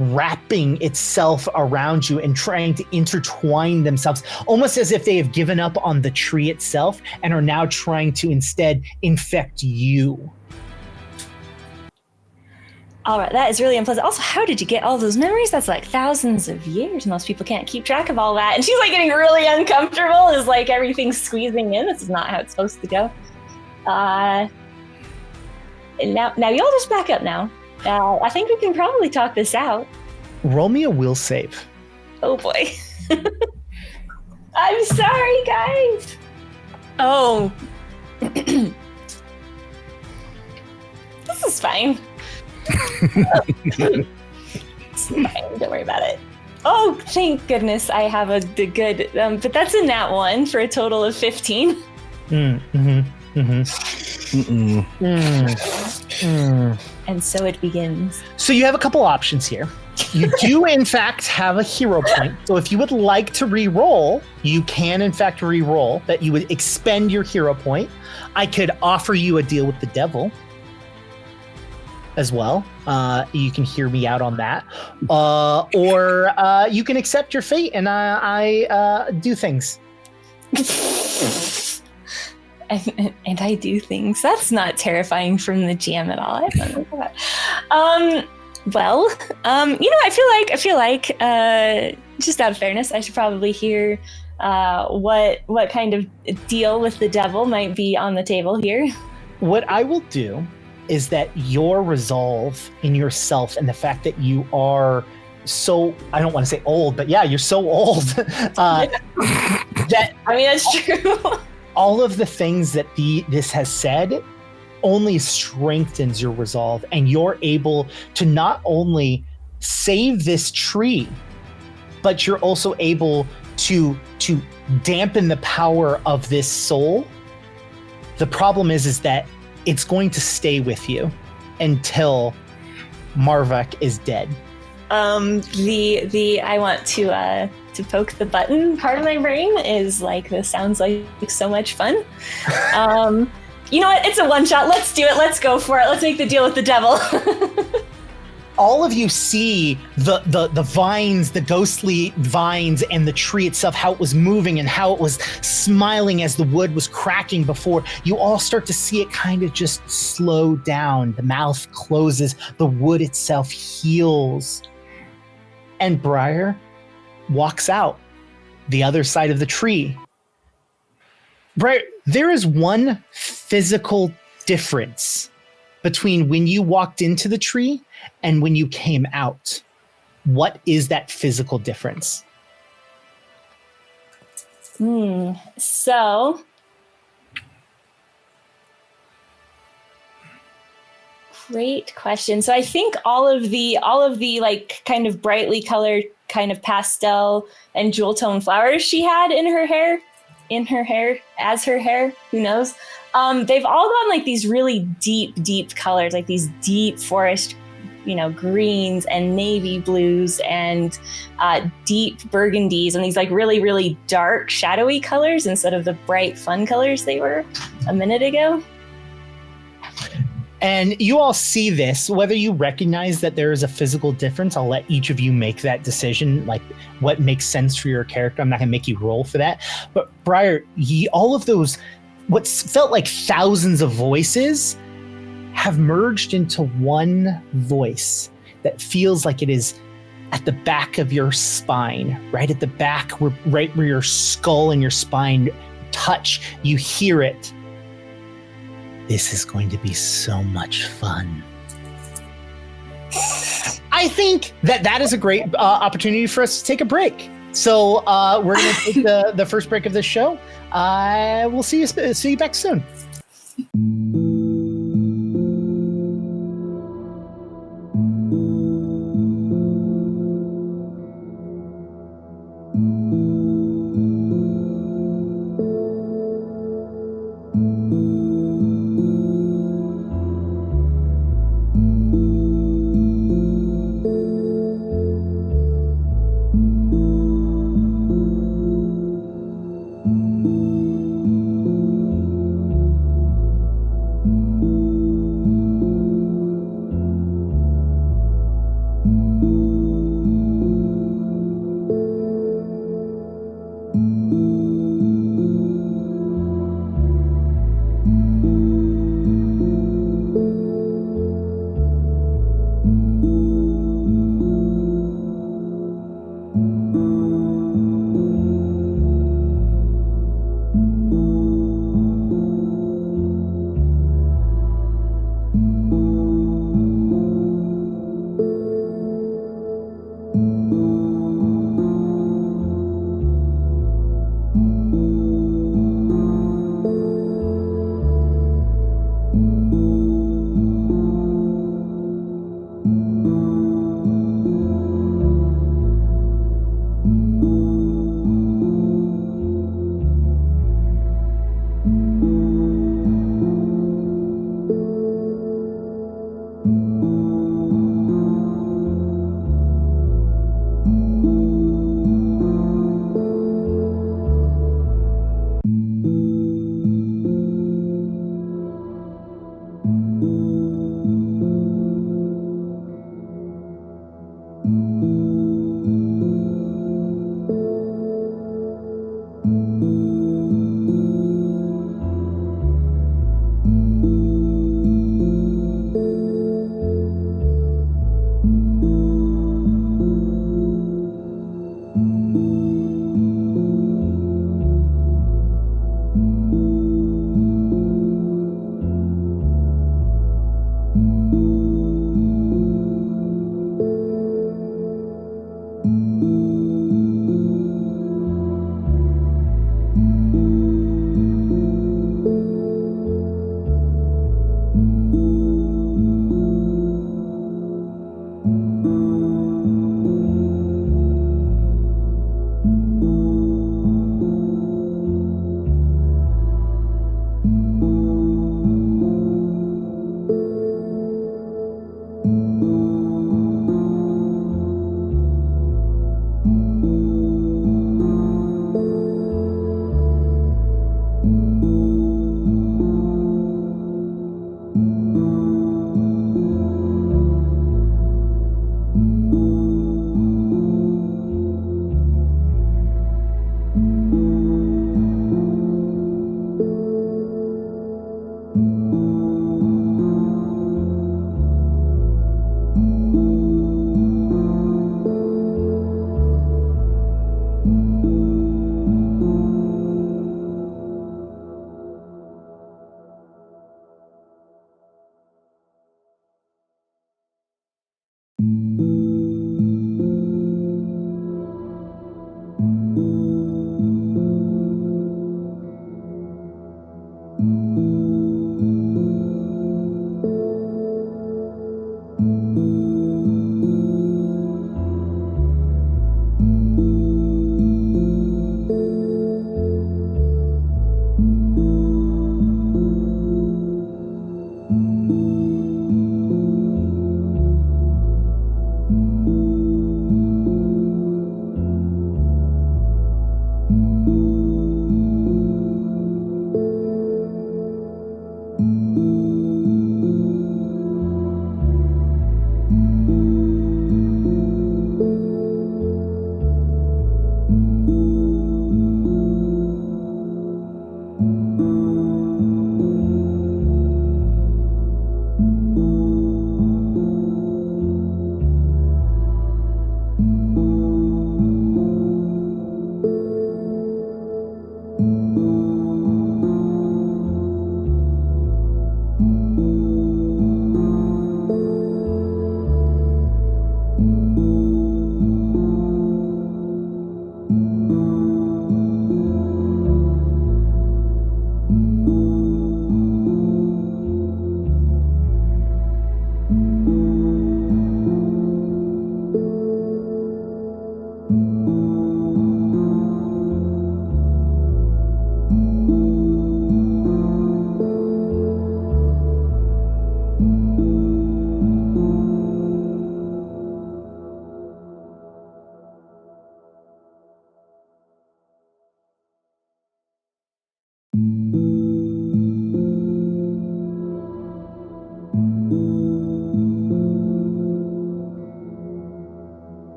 wrapping itself around you and trying to intertwine themselves, almost as if they have given up on the tree itself and are now trying to instead infect you. All right, that is really unpleasant. Also, how did you get all those memories? That's like thousands of years. Most people can't keep track of all that. And she's like getting really uncomfortable as like everything's squeezing in. This is not how it's supposed to go. Now y'all just back up now. I think we can probably talk this out. Roll me a will save. Oh boy. I'm sorry, guys. Oh. This is fine. It's fine. Don't worry about it. Oh, thank goodness I have a good, but that's a nat 1 for a total of 15. And so it begins. So you have a couple options here. You do, in fact, have a hero point. So if you would like to re-roll, you can, in fact, re-roll. That you would expend your hero point. I could offer you a deal with the devil as well. You can hear me out on that. Or you can accept your fate and I do things. And I do things. That's not terrifying from the GM at all. I don't know that. Well, I feel like just out of fairness, I should probably hear what kind of deal with the devil might be on the table here. What I will do is that your resolve in yourself and the fact that you are so, I don't want to say old, but yeah, you're so old. That I mean, that's true. All of the things that this has said only strengthens your resolve, and you're able to not only save this tree, but you're also able to dampen the power of this soul. The problem is that it's going to stay with you until Marvak is dead. I want to poke the button part of my brain is like, this sounds like so much fun. You know what? It's a one shot. Let's do it. Let's go for it. Let's make the deal with the devil. All of you see the vines, the ghostly vines, and the tree itself, how it was moving and how it was smiling as the wood was cracking before. You all start to see it kind of just slow down. The mouth closes. The wood itself heals. And Briar, walks out the other side of the tree. Right, there is one physical difference between when you walked into the tree and when you came out. What is that physical difference? So great question. So I think all of the like kind of brightly colored, kind of pastel and jewel tone flowers she had in her hair, as her hair, who knows? They've all gone like these really deep colors, like these deep forest, greens and navy blues and deep burgundies and these like really dark shadowy colors instead of the bright fun colors they were a minute ago. And you all see this, whether you recognize that there is a physical difference. I'll let each of you make that decision, like what makes sense for your character. I'm not going to make you roll for that. But Briar, all of those, what felt like thousands of voices have merged into one voice that feels like it is at the back of your spine, right at the back, right where your skull and your spine touch. You hear it. This is going to be so much fun. I think that is a great opportunity for us to take a break. So we're going to take the first break of this show. We'll see you back soon.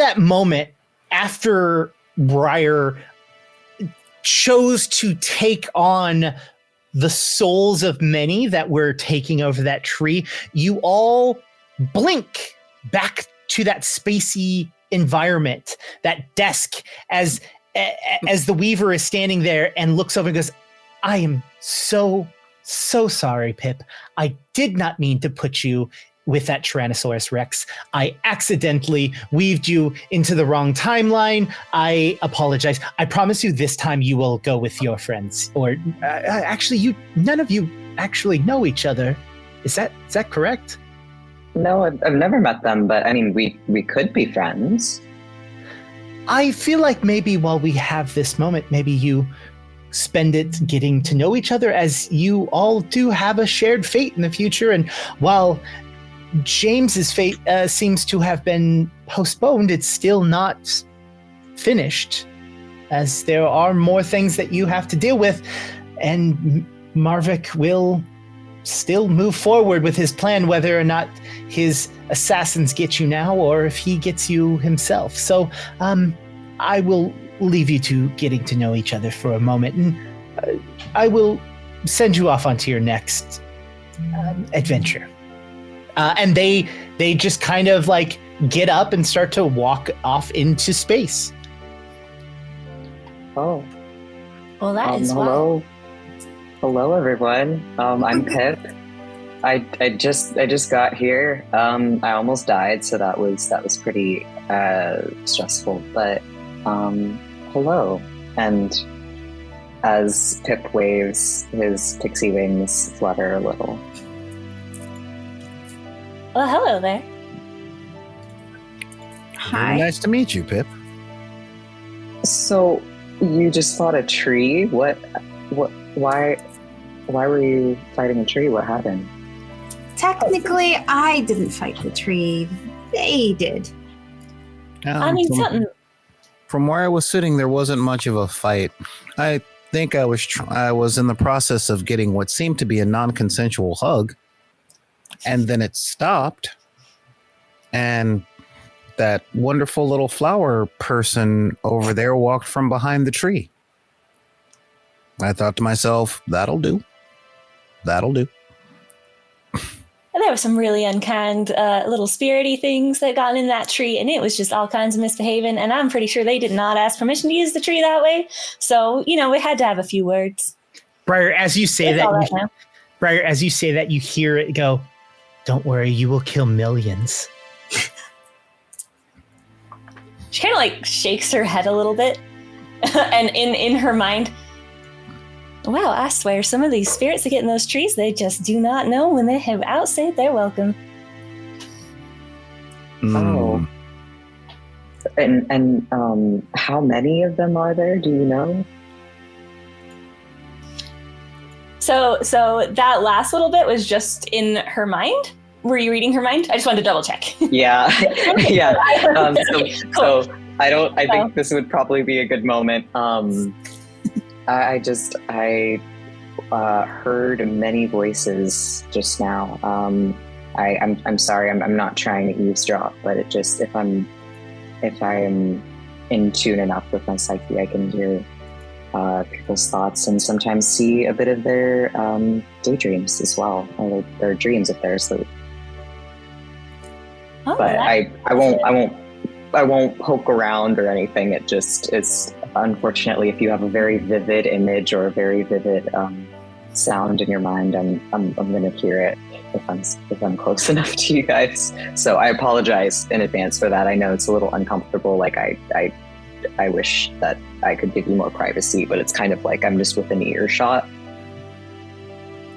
that moment, after Briar chose to take on the souls of many that were taking over that tree, you all blink back to that spacey environment, that desk, as the Weaver is standing there and looks over and goes, I am so sorry, Pip. I did not mean to put you with that Tyrannosaurus Rex. I accidentally weaved you into the wrong timeline. I apologize. I promise you this time you will go with your friends. Or actually, none of you actually know each other. Is that correct? No, I've never met them, but I mean, we could be friends. I feel like maybe while we have this moment, maybe you spend it getting to know each other, as you all do have a shared fate in the future. And while James's fate seems to have been postponed, it's still not finished, as there are more things that you have to deal with, and Marvik will still move forward with his plan, whether or not his assassins get you now or if he gets you himself. So I will leave you two getting to know each other for a moment, and I will send you off onto your next adventure. And they just kind of like get up and start to walk off into space. Oh. Well, that is hello. Hello, everyone. I'm Pip. I just got here. I almost died, so that was pretty stressful. But hello. And as Pip waves, his pixie wings flutter a little. Well, hello there. Hi. Nice to meet you, Pip. So you just fought a tree? Why were you fighting a tree? What happened? Technically, I didn't fight the tree. They did. I mean, something. From where I was sitting, there wasn't much of a fight. I think I was in the process of getting what seemed to be a non-consensual hug, and then it stopped, and that wonderful little flower person over there walked from behind the tree. I thought to myself, that'll do. There were some really unkind little spirity things that got in that tree, and it was just all kinds of misbehaving, and I'm pretty sure they did not ask permission to use the tree that way. So, we had to have a few words. Briar, as you say that, you hear it go, don't worry, you will kill millions. She kind of like shakes her head a little bit, and in her mind, wow, I swear some of these spirits that get in those trees, they just do not know when they have outstayed their welcome. Oh. And how many of them are there? Do you know? So that last little bit was just in her mind? Were you reading her mind? I just wanted to double check. Yeah. Yeah. So I think this would probably be a good moment. I heard many voices just now. I'm sorry. I'm not trying to eavesdrop, but it just if I am in tune enough with my psyche, I can hear people's thoughts and sometimes see a bit of their daydreams as well, or their dreams if they're asleep. Oh, but I won't poke around or anything. It just is. Unfortunately, if you have a very vivid image or a very vivid sound in your mind, I'm gonna hear it if I'm close enough to you guys. So I apologize in advance for that. I know it's a little uncomfortable. Like I wish that I could give you more privacy, but it's kind of like I'm just within earshot.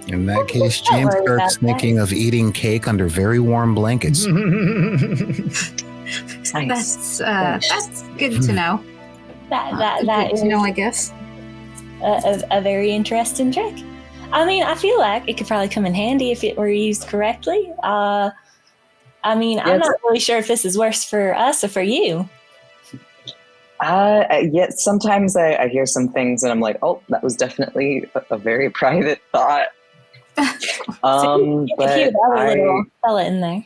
In that case, James starts thinking of eating cake under very warm blankets. Nice. That's good to know. That is, I guess. a very interesting trick. I mean, I feel like it could probably come in handy if it were used correctly. I'm not really sure if this is worse for us or for you. Yeah, sometimes I hear some things and I'm like, oh, that was definitely a very private thought. So you could hear that little fella in there.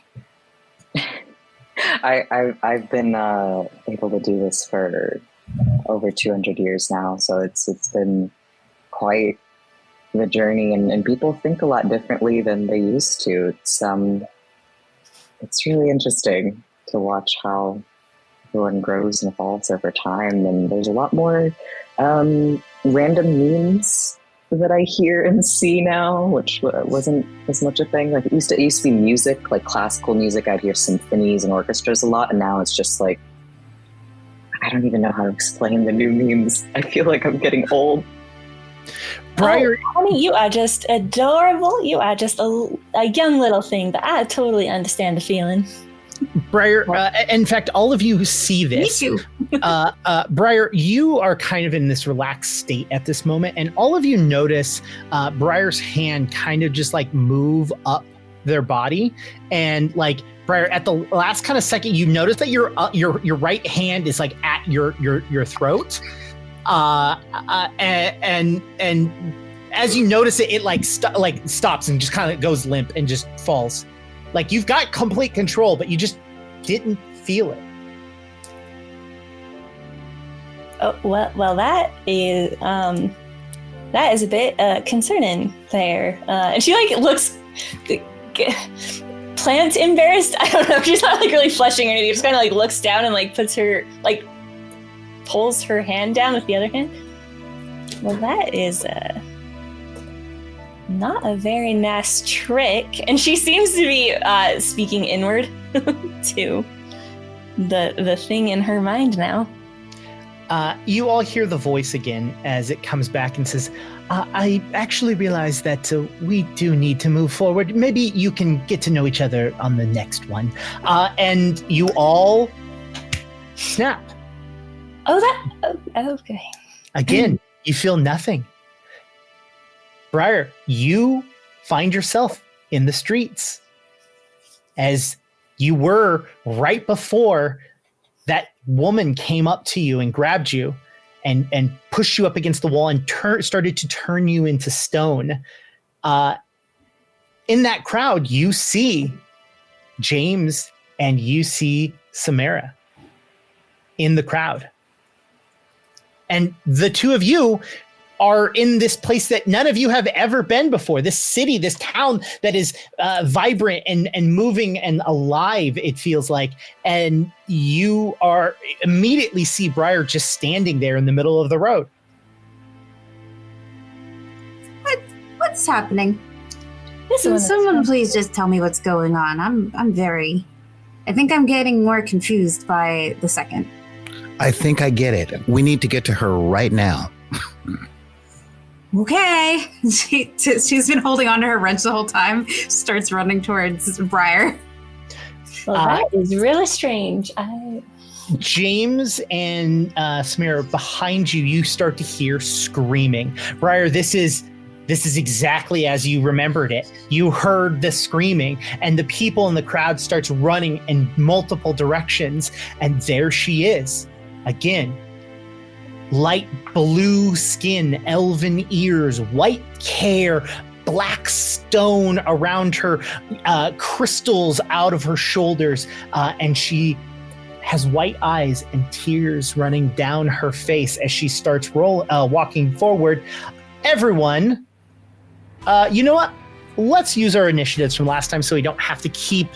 I've been able to do this for over 200 years now, so it's been quite the journey, and people think a lot differently than they used to. It's really interesting to watch how everyone grows and evolves over time, and there's a lot more random memes that I hear and see now, which wasn't as much a thing. Like it used to be music, like classical music. I'd hear symphonies and orchestras a lot, and now it's just like I don't even know how to explain the new memes. I feel like I'm getting old. Briar, honey, you are just adorable. You are just a young little thing, but I totally understand the feeling. Briar, in fact, all of you see this. Me too. Briar, you are kind of in this relaxed state at this moment, and all of you notice Briar's hand kind of just like move up their body, and like Briar, at the last kind of second, you notice that your right hand is like at your throat, and as you notice it, it like stops and just kind of goes limp and just falls. Like you've got complete control, but you just didn't feel it. Oh, well, that is a bit concerning there. And she like looks plant embarrassed. I don't know. She's not like really flushing or anything. Just kind of like looks down and like pulls her hand down with the other hand. Well, that is not a very nice trick. And she seems to be speaking inward to the thing in her mind now. You all hear the voice again as it comes back and says, I actually realize that we do need to move forward. Maybe you can get to know each other on the next one. And you all snap. Okay. Again, you feel nothing. Briar, you find yourself in the streets as you were right before that woman came up to you and grabbed you and pushed you up against the wall and started to turn you into stone. In that crowd, you see James and you see Samara in the crowd. And the two of you are in this place that none of you have ever been before. This city, this town that is vibrant and moving and alive, it feels like. And you are immediately see Briar just standing there in the middle of the road. What's happening? This Someone please just tell me what's going on. I think I'm getting more confused by the second. I think I get it. We need to get to her right now. Okay. She's been holding on to her wrench the whole time. Starts running towards Briar. Well, that is really strange. James and Samara, behind you, you start to hear screaming. Briar, this is exactly as you remembered it. You heard the screaming, and the people in the crowd starts running in multiple directions, and there she is again. Light blue skin, elven ears, white hair, black stone around her, crystals out of her shoulders, and she has white eyes and tears running down her face as she starts walking forward. Everyone, you know what? Let's use our initiatives from last time so we don't have to keep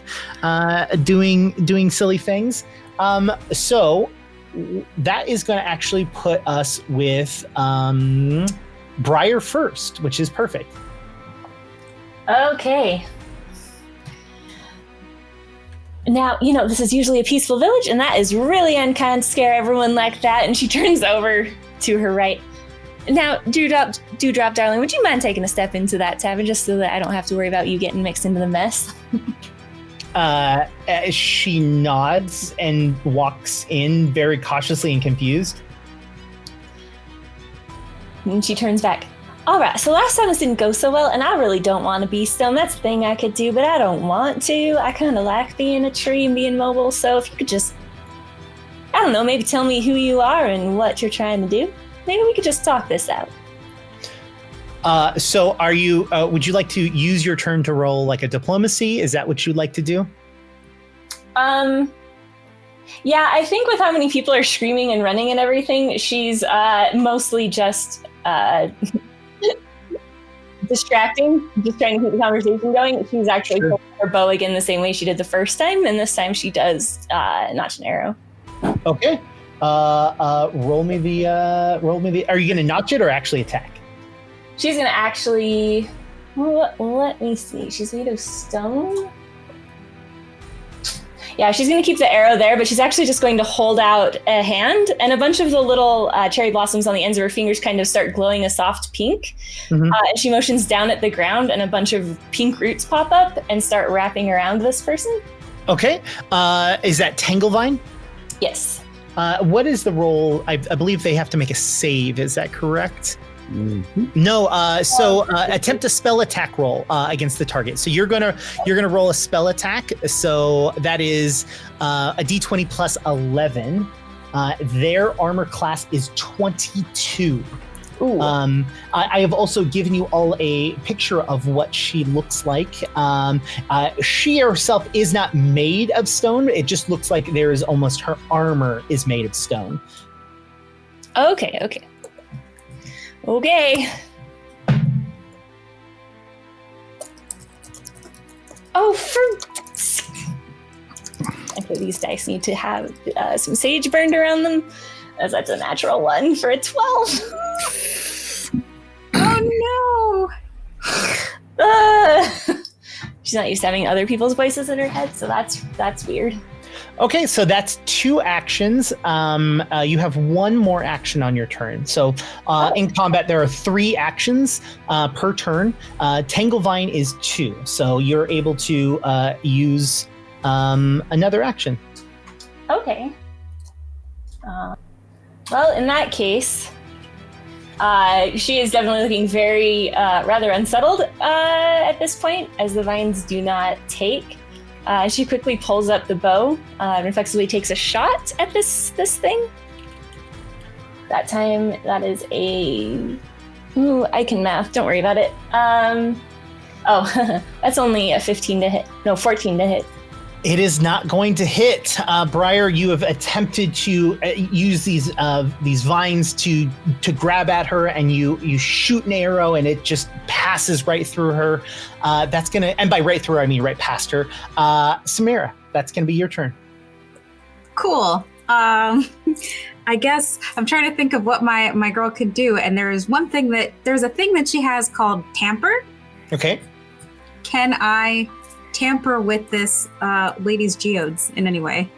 doing silly things. So that is going to actually put us with Briar first, which is perfect. Okay. Now, this is usually a peaceful village, and that is really unkind to scare everyone like that. And she turns over to her right. Now, Dewdrop, darling, would you mind taking a step into that tavern just so that I don't have to worry about you getting mixed into the mess? She nods and walks in very cautiously and confused. And she turns back. All right, so last time this didn't go so well, and I really don't want to be stone. That's a thing I could do, but I don't want to. I kind of like being a tree and being mobile, so if you could just, I don't know, maybe tell me who you are and what you're trying to do. Maybe we could just talk this out. So are you, would you like to use your turn to roll like a diplomacy? Is that what you'd like to do? Yeah, I think with how many people are screaming and running and everything, she's mostly just distracting, just trying to keep the conversation going. She's actually pulling her bow again the same way she did the first time, and this time she does notch an arrow. Okay. Roll me the. Are you going to notch it or actually attack? She's gonna actually. Let me see. She's made of stone. Yeah, she's going to keep the arrow there, but she's actually just going to hold out a hand, and a bunch of the little cherry blossoms on the ends of her fingers kind of start glowing a soft pink. And she motions down at the ground, and a bunch of pink roots pop up and start wrapping around this person. Okay. Is that Tanglevine? Yes. What is the roll? I believe they have to make a save. Is that correct? No. So attempt a spell attack roll against the target. So you're gonna roll a spell attack. So that is a d20 plus 11. Their armor class is 22. Ooh. I have also given you all a picture of what she looks like. She herself is not made of stone. It just looks like there is almost her armor is made of stone. Okay. Oh, okay, these dice need to have some sage burned around them, as that's a natural 1 for a 12. Oh no! She's not used to having other people's voices in her head, so that's weird. Okay, so that's 2 actions. You have 1 more action on your turn. So in combat, there are 3 actions per turn. Tanglevine is 2, so you're able to use another action. Okay. Well, in that case, she is definitely looking very rather unsettled at this point, as the vines do not take. She quickly pulls up the bow and reflexively takes a shot at this thing. That time, that is a... Ooh, I can math. Don't worry about it. That's only a 15 to hit. No, 14 to hit. It is not going to hit. Briar, you have attempted to use these vines to grab at her, and you shoot an arrow, and it just passes right through her. That's gonna, and by right through I mean right past her. Samira, that's gonna be your turn. Cool. I guess I'm trying to think of what my girl could do, and there's a thing that she has called tamper. Okay. Can I tamper with this lady's geodes in any way?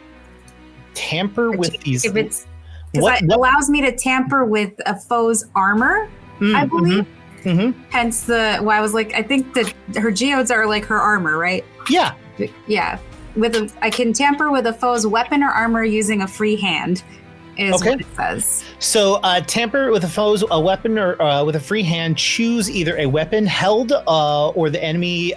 Tamper with these? If it's because it allows me to tamper with a foe's armor, I believe. Hence why I was like, I think that her geodes are like her armor, right? Yeah. Yeah. I can tamper with a foe's weapon or armor using a free hand. Is what it says. So tamper with a foe's weapon or with a free hand. Choose either a weapon held or the enemy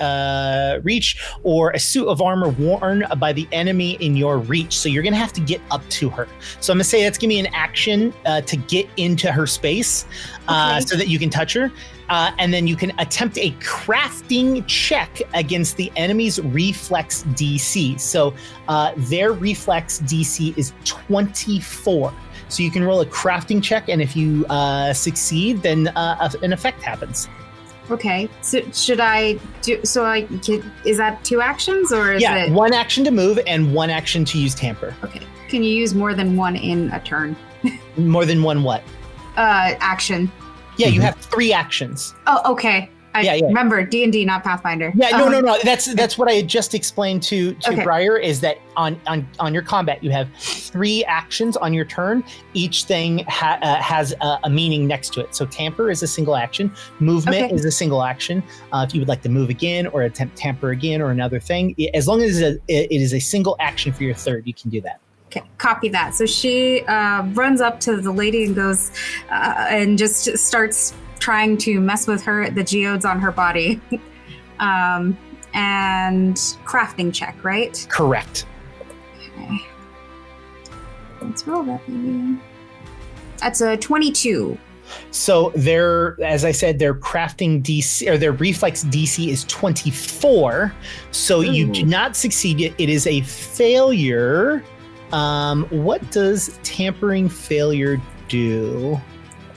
reach, or a suit of armor worn by the enemy in your reach. So you're going to have to get up to her. So I'm going to say that's going to be an action to get into her space so that you can touch her. And then you can attempt a crafting check against the enemy's reflex DC. So their reflex DC is 24. So you can roll a crafting check, and if you succeed, then an effect happens. Okay. So should I do? Is that 2 actions, or is it 1 action to move and 1 action to use tamper? Okay. Can you use more than 1 in a turn? More than 1 what? Action. Yeah, you have 3 actions. Oh, okay. I remember D&D, not Pathfinder. Yeah, no. That's what I had just explained to Briar, is that on your combat, you have 3 actions on your turn. Each thing has a meaning next to it. So tamper is a single action. Movement is a single action. If you would like to move again or attempt tamper again or another thing, as long as it is a single action for your third, you can do that. Okay, copy that. So she runs up to the lady and goes and just starts trying to mess with the geodes on her body. And crafting check, right? Correct. Okay. Let's roll that, baby. That's a 22. So as I said, their crafting DC, or their reflex DC, is 24. So you do not succeed. It is a failure. What does tampering failure do?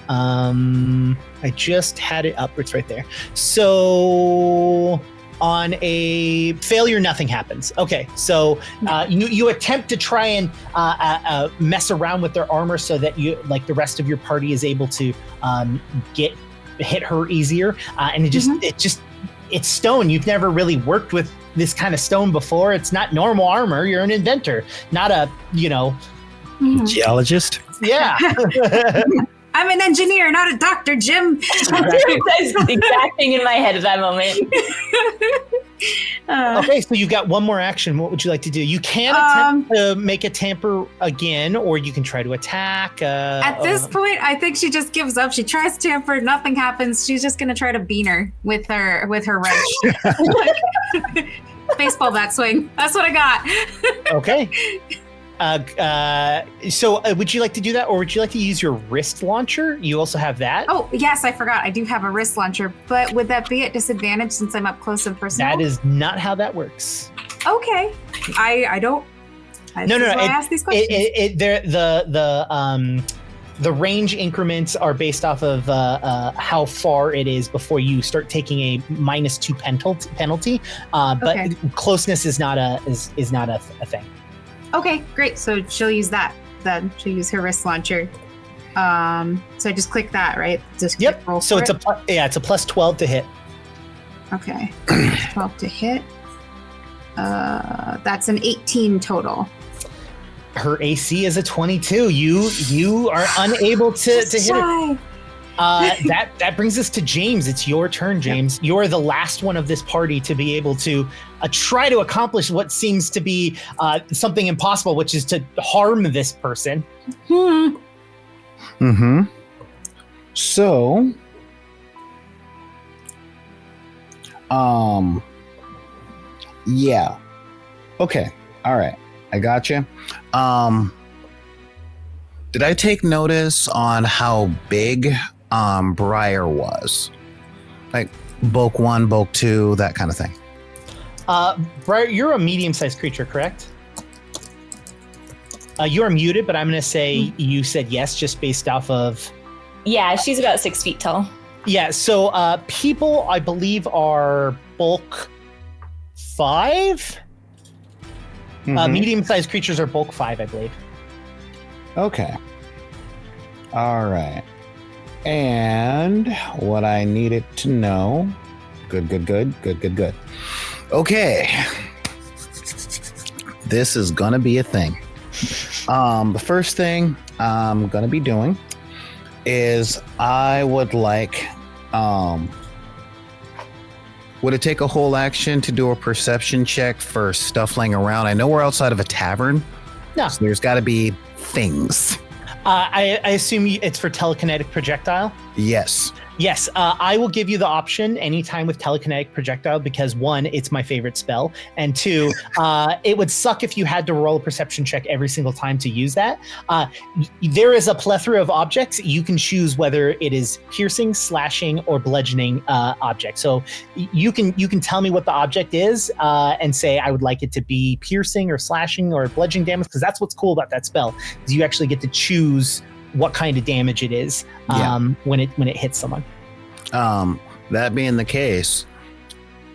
I just had it up. It's right there. So on a failure, nothing happens. Okay, so you attempt to try and mess around with their armor so that you, like the rest of your party, is able to hit her easier. And it's stone. You've never really worked with this kind of stone before. It's not normal armor. You're an inventor, not a geologist. Yeah. I'm an engineer, not a doctor, Jim. That's the exact thing in my head at that moment. Okay, so you've got one more action. What would you like to do? You can attempt to make a tamper again, or you can try to attack. At this point, I think she just gives up. She tries to tamper, nothing happens. She's just gonna try to bean her with her wrench. Baseball bat swing. That's what I got. Okay. So would you like to do that, or would you like to use your wrist launcher? You also have that. Oh, yes, I forgot. I do have a wrist launcher, but would that be at disadvantage since I'm up close and personal? That is not how that works. Okay. I don't. No. I ask these questions. The range increments are based off of how far it is before you start taking a -2 penalty. But Okay. closeness is not a thing. Okay, great. So she'll use that then. She'll use her wrist launcher. So I just click that, right? Just click roll So for it's it? it's a +12 to hit. Okay. 12 to hit. That's an 18 total. Her AC is a 22. You are unable to hit her. That brings us to James. It's your turn, James. Yep. You're the last one of this party to be able to try to accomplish what seems to be something impossible, which is to harm this person. So, yeah. Okay. All right. I got you. Did I take notice on how big Briar was? Like bulk 1, bulk 2, that kind of thing. Briar, you're a medium-sized creature, correct? You are muted, but I'm going to say you said yes, just based off of... Yeah, she's about 6 feet tall. Yeah, so people, I believe, are bulk 5. Medium-sized creatures are bulk 5, I believe. Okay. All right. And what I needed to know. Good. Okay. This is going to be a thing. The first thing I'm going to be doing is I would like... would it take a whole action to do a perception check for stuff laying around? I know we're outside of a tavern. No. So there's got to be things. I assume it's for telekinetic projectile? Yes. Yes, I will give you the option anytime with telekinetic projectile because 1, it's my favorite spell, and 2, it would suck if you had to roll a perception check every single time to use that. There is a plethora of objects. You can choose whether it is piercing, slashing, or bludgeoning object. So you can tell me what the object is and say I would like it to be piercing or slashing or bludgeoning damage because that's what's cool about that spell is you actually get to choose what kind of damage it is when it hits someone. That being the case,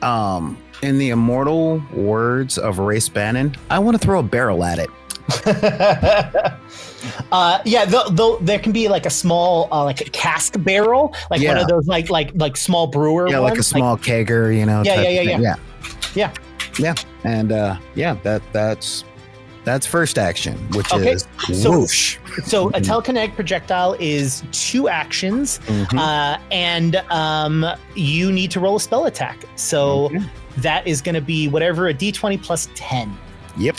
in the immortal words of Race Bannon, I want to throw a barrel at it. There can be like a small like a cask barrel, like one of those like small brewer ones, like a small kegger, you know. And that's first action, which is whoosh. So a telekinetic projectile is 2 actions, and you need to roll a spell attack. So that is going to be whatever a d20 plus 10. Yep.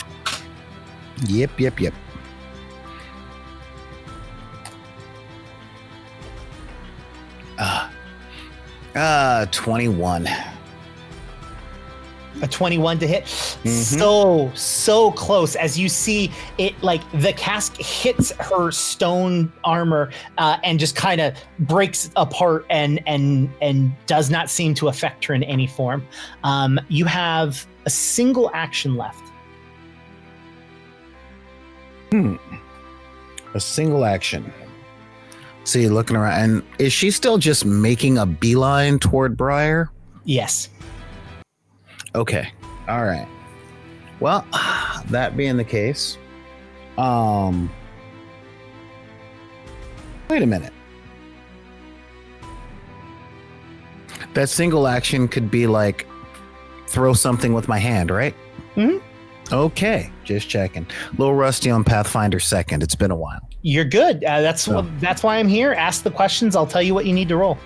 21. A 21 to hit. So close. As you see it, like the cask hits her stone armor and just kind of breaks apart and does not seem to affect her in any form. You have a single action left. A single action. See, looking around, and is she still just making a beeline toward Briar? Yes. Okay. All right. Well, that being the case, wait a minute. That single action could be like throw something with my hand, right? Mm-hmm. Okay, just checking. A little rusty on Pathfinder 2nd. It's been a while. You're good. That's why I'm here. Ask the questions. I'll tell you what you need to roll.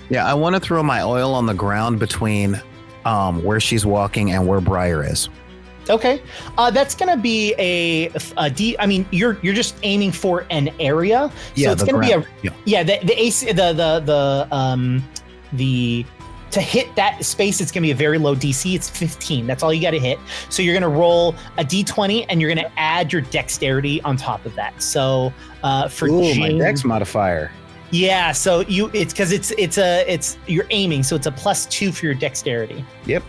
Yeah, I want to throw my oil on the ground between where she's walking and where Briar is. Okay, that's gonna be a D. I mean, you're just aiming for an area, so Yeah, it's the gonna ground. be the AC the to hit that space. It's gonna be a very low DC. It's 15. That's all you got to hit. So you're gonna roll a D20, and you're gonna add your dexterity on top of that. So for my Jane, dex modifier. yeah. So it's because it's you're aiming, so it's a +2 for your dexterity. Yep.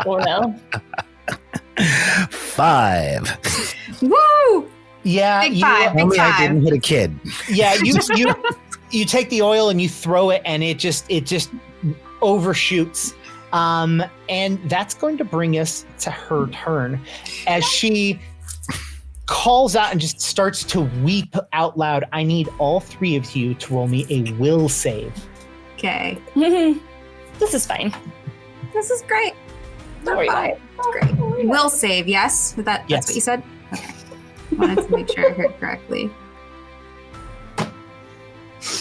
Oh no. 5. Woo! Yeah, Big five. Tell me I five. didn't hit a kid. Yeah, you take the oil and you throw it, and it just overshoots. And that's going to bring us to her turn as she calls out and just starts to weep out loud. I need all three of you to roll me a will save. Okay. This is fine. This is great. Don't worry about it. Great. Will save, yes? That's Yes. what you said? Okay. Wanted to make sure I heard correctly.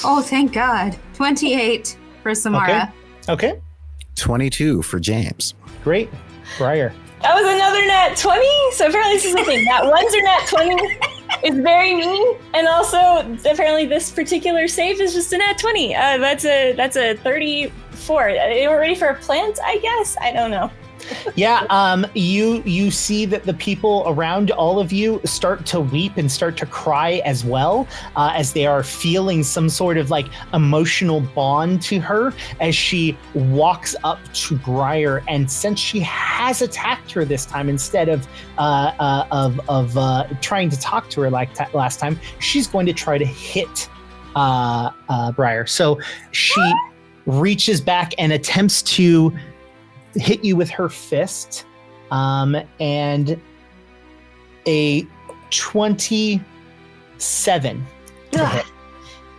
Oh, thank God. 28 for Samara. Okay, 22 for James. great. Briar. That was another nat 20. So apparently this is the thing. Nat 1s or nat 20 is very mean. And also apparently this particular save is just a nat 20. That's a 34. You were ready for a plant, I guess? I don't know. Yeah, you see that the people around all of you start to weep and start to cry as well, as they are feeling some sort of like emotional bond to her as she walks up to Briar. And since she has attacked her this time instead of trying to talk to her like last time, she's going to try to hit Briar. So she reaches back and attempts to hit you with her fist, and a 27 to hit.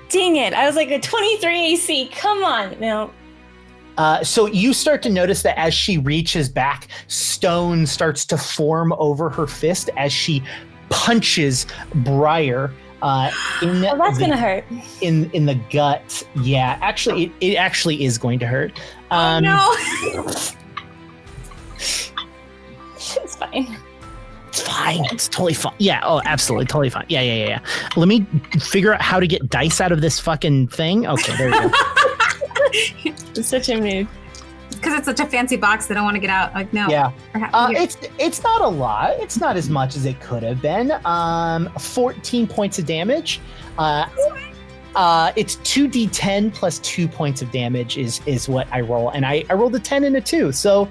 Dang it. I was like a 23 AC. Come on. No. So you start to notice that as she reaches back, stone starts to form over her fist as she punches Briar That's gonna hurt. in the gut. Yeah, actually, it actually is going to hurt. No. It's fine. It's fine. It's totally fine. Yeah. Oh, absolutely. Totally fine. Yeah. Let me figure out how to get dice out of this fucking thing. Okay, there you go. It's such a mood. Because it's such a fancy box, they don't want to get out. Like, no. Yeah. Perhaps It's not a lot. It's not as much as it could have been. 14 points of damage. It's 2d10 plus 2 points of damage is what I roll, and I rolled a 10 and a 2. So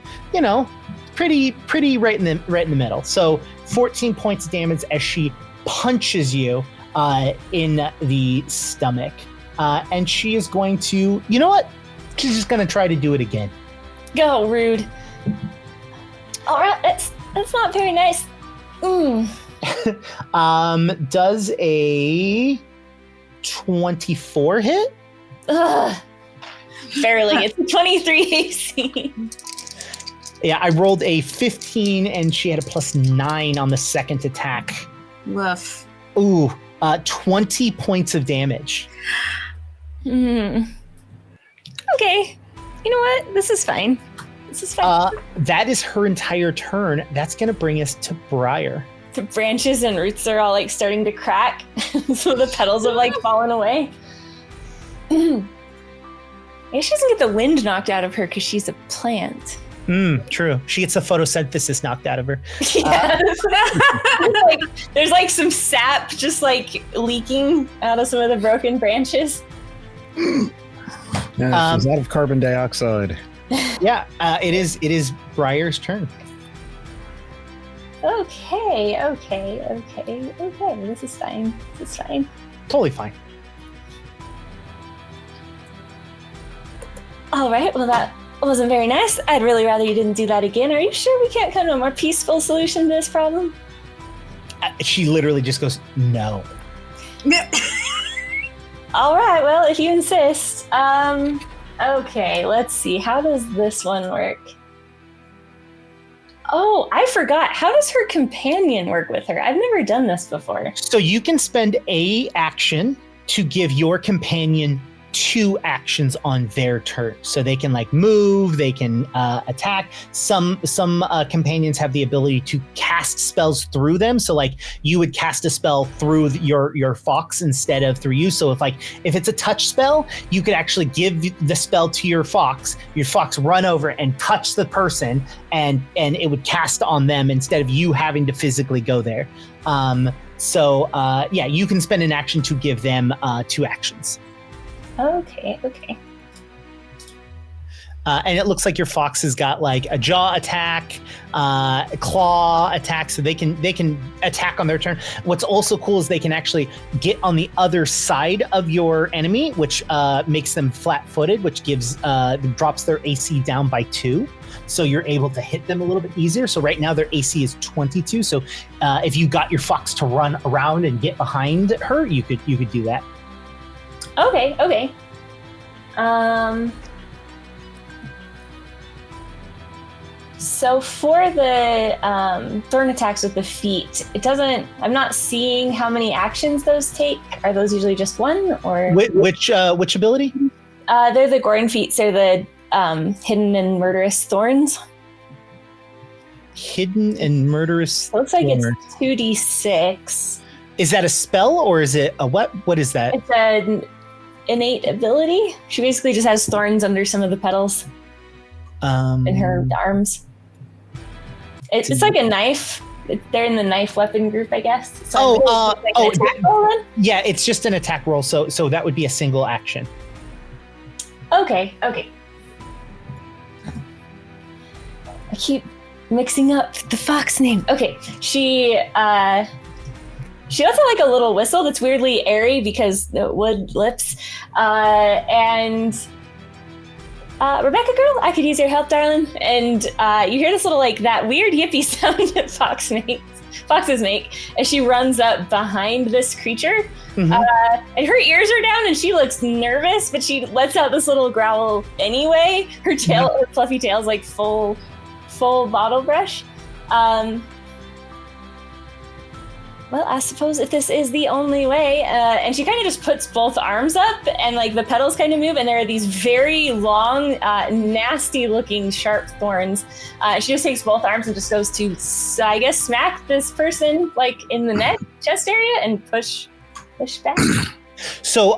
pretty right in the middle. So 14 points of damage as she punches you in the stomach, and she is going to. You know what? She's just going to try to do it again. Go, rude. All right, that's not very nice. Does a 24 hit? Ugh. Barely. It's a 23 AC. Yeah, I rolled a 15 and she had a +9 on the second attack. Woof. Ooh, 20 points of damage. Okay. You know what? This is fine. That is her entire turn. That's going to bring us to Briar. The branches and roots are all like starting to crack. So the petals have like fallen away. Maybe she doesn't get the wind knocked out of her because she's a plant. True. She gets the photosynthesis knocked out of her. Yes. There's like some sap just like leaking out of some of the broken branches. Yeah, she's out of carbon dioxide. Yeah, it is Briar's turn. Okay. This is fine. Totally fine. All right. Well, that wasn't very nice. I'd really rather you didn't do that again. Are you sure we can't come to a more peaceful solution to this problem? She literally just goes, no. All right. Well, if you insist. Okay. Let's see. How does this one work? Oh, I forgot. How does her companion work with her? I've never done this before. So you can spend a action to give your companion 2 actions on their turn. So they can like move, they can attack. Some companions have the ability to cast spells through them. So like you would cast a spell through your fox instead of through you. So if it's a touch spell, you could actually give the spell to your fox run over and touch the person and it would cast on them instead of you having to physically go there. So you can spend an action to give them 2 actions. Okay. And it looks like your fox has got like a jaw attack, a claw attack, so they can attack on their turn. What's also cool is they can actually get on the other side of your enemy, which makes them flat-footed, which drops their AC down by 2. So you're able to hit them a little bit easier. So right now their AC is 22. So if you got your fox to run around and get behind her, you could do that. Okay. So for the thorn attacks with the feet, I'm not seeing how many actions those take. Are those usually just 1 or? Which ability? They're the Gorin feet, so the hidden and murderous thorns. Hidden and murderous. Looks like it's 2d6. Is that a spell or is it a what? What is that? It's an innate ability. She basically just has thorns under some of the petals in her arms. It's like a knife. They're in the knife weapon group, I guess. So yeah, it's just an attack roll. So that would be a single action. Okay. I keep mixing up the fox name. Okay, she lets out like a little whistle that's weirdly airy because the wood lips. Rebecca girl, I could use your help, darling. And you hear this little like that weird yippy sound that foxes make as she runs up behind this creature. Mm-hmm. And her ears are down and she looks nervous, but she lets out this little growl anyway. Her tail, her fluffy tail is like full bottle brush. Well, I suppose if this is the only way, and she kind of just puts both arms up and like the petals kind of move and there are these very long, nasty looking sharp thorns. She just takes both arms and just goes to, I guess, smack this person like in the neck, chest area and push back. So,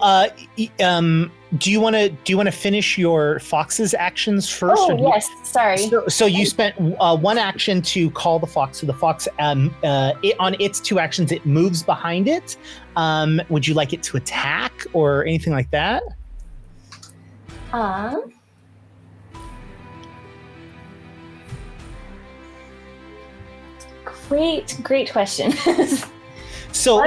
do you want to finish your fox's actions first? Oh, yes. Sorry. So you spent 1 action to call the fox. So the fox, on its 2 actions, it moves behind it. Would you like it to attack or anything like that? Great question. So,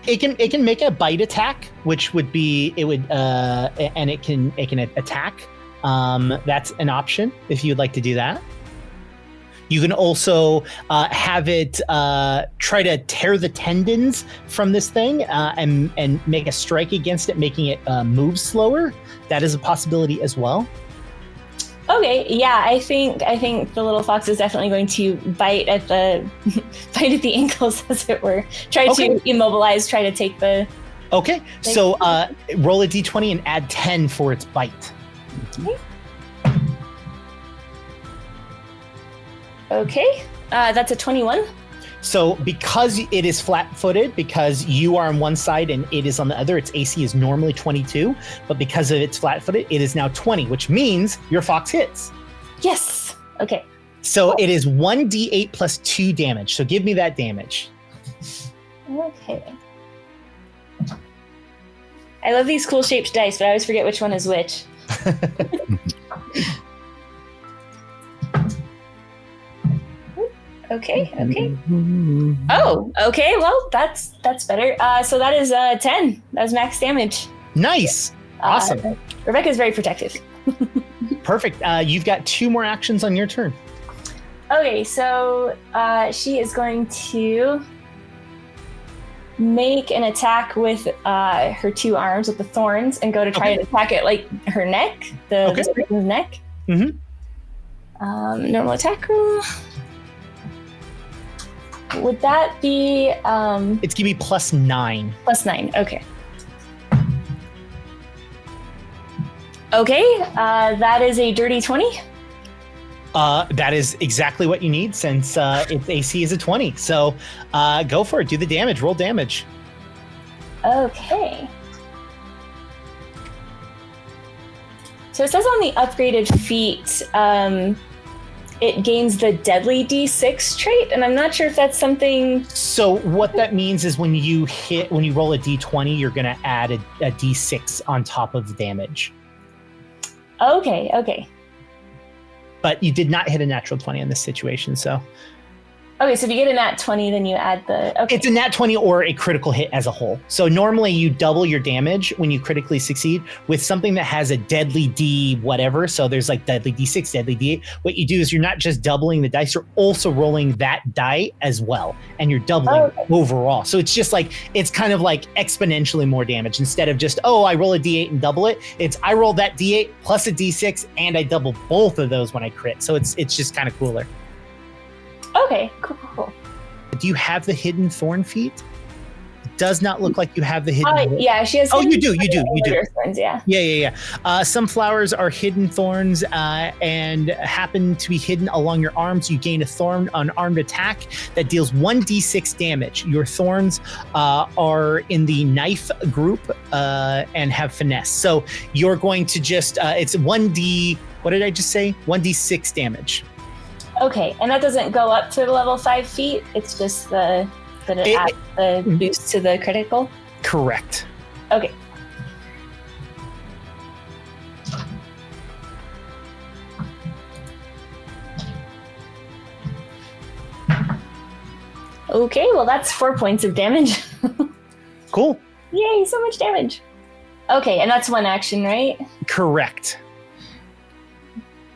It can make a bite attack, which would be and it can attack. That's an option if you'd like to do that. You can also have it try to tear the tendons from this thing and make a strike against it, making it move slower. That is a possibility as well. Okay, yeah, I think the little fox is definitely going to bite at the ankles, as it were. Try to immobilize. Try to take the. Okay, so roll a d20 and add 10 for its bite. Okay, that's a 21. So because it is flat-footed, because you are on one side and it is on the other, its AC is normally 22, but because of its flat-footed, it is now 20, which means your fox hits. Yes. Okay. So it is 1d8 plus 2 damage. So give me that damage. Okay. I love these cool shaped dice, but I always forget which one is which. Okay. Oh, okay. Well, that's better. So that is 10. That was max damage. Nice. Awesome. Rebecca's very protective. Perfect. You've got 2 more actions on your turn. Okay, so she is going to make an attack with her 2 arms with the thorns and go to try and attack it like her neck, this person's neck. Mm-hmm. Normal attack roll. Would that be? It's gonna be +9. +9. Okay. Okay, that is a dirty 20. That is exactly what you need since its AC is a 20. So go for it. Do the damage. Roll damage. Okay. So it says on the upgraded feat, it gains the deadly D6 trait, and I'm not sure if that's something. So what that means is when you roll a D20, you're going to add a D6 on top of the damage. Okay. But you did not hit a natural 20 in this situation, so. Okay, so if you get a nat 20, then you add the. Okay. It's a nat 20 or a critical hit as a whole. So normally you double your damage when you critically succeed with something that has a deadly D whatever. So there's like deadly D6, deadly D8. What you do is you're not just doubling the dice, you're also rolling that die as well. And you're doubling overall. So it's just like, it's kind of like exponentially more damage. Instead of just, I roll a D8 and double it. It's I roll that D8 plus a D6 and I double both of those when I crit. So it's just kind of cooler. Okay, cool. Do you have the hidden thorn feat? It does not look like you have the hidden. Yeah, she has. Oh, you do. Thorns, yeah. Yeah. Some flowers are hidden thorns and happen to be hidden along your arms. You gain an unarmed attack that deals 1d6 damage. Your thorns are in the knife group and have finesse. So you're going to just it's 1d. What did I just say? 1d6 damage. Okay, and that doesn't go up to the level 5 feet. It's just it adds the boost to the critical. Correct. Okay. Okay, well that's 4 points of damage. Cool. Yay, so much damage. Okay, and that's 1 action, right? Correct.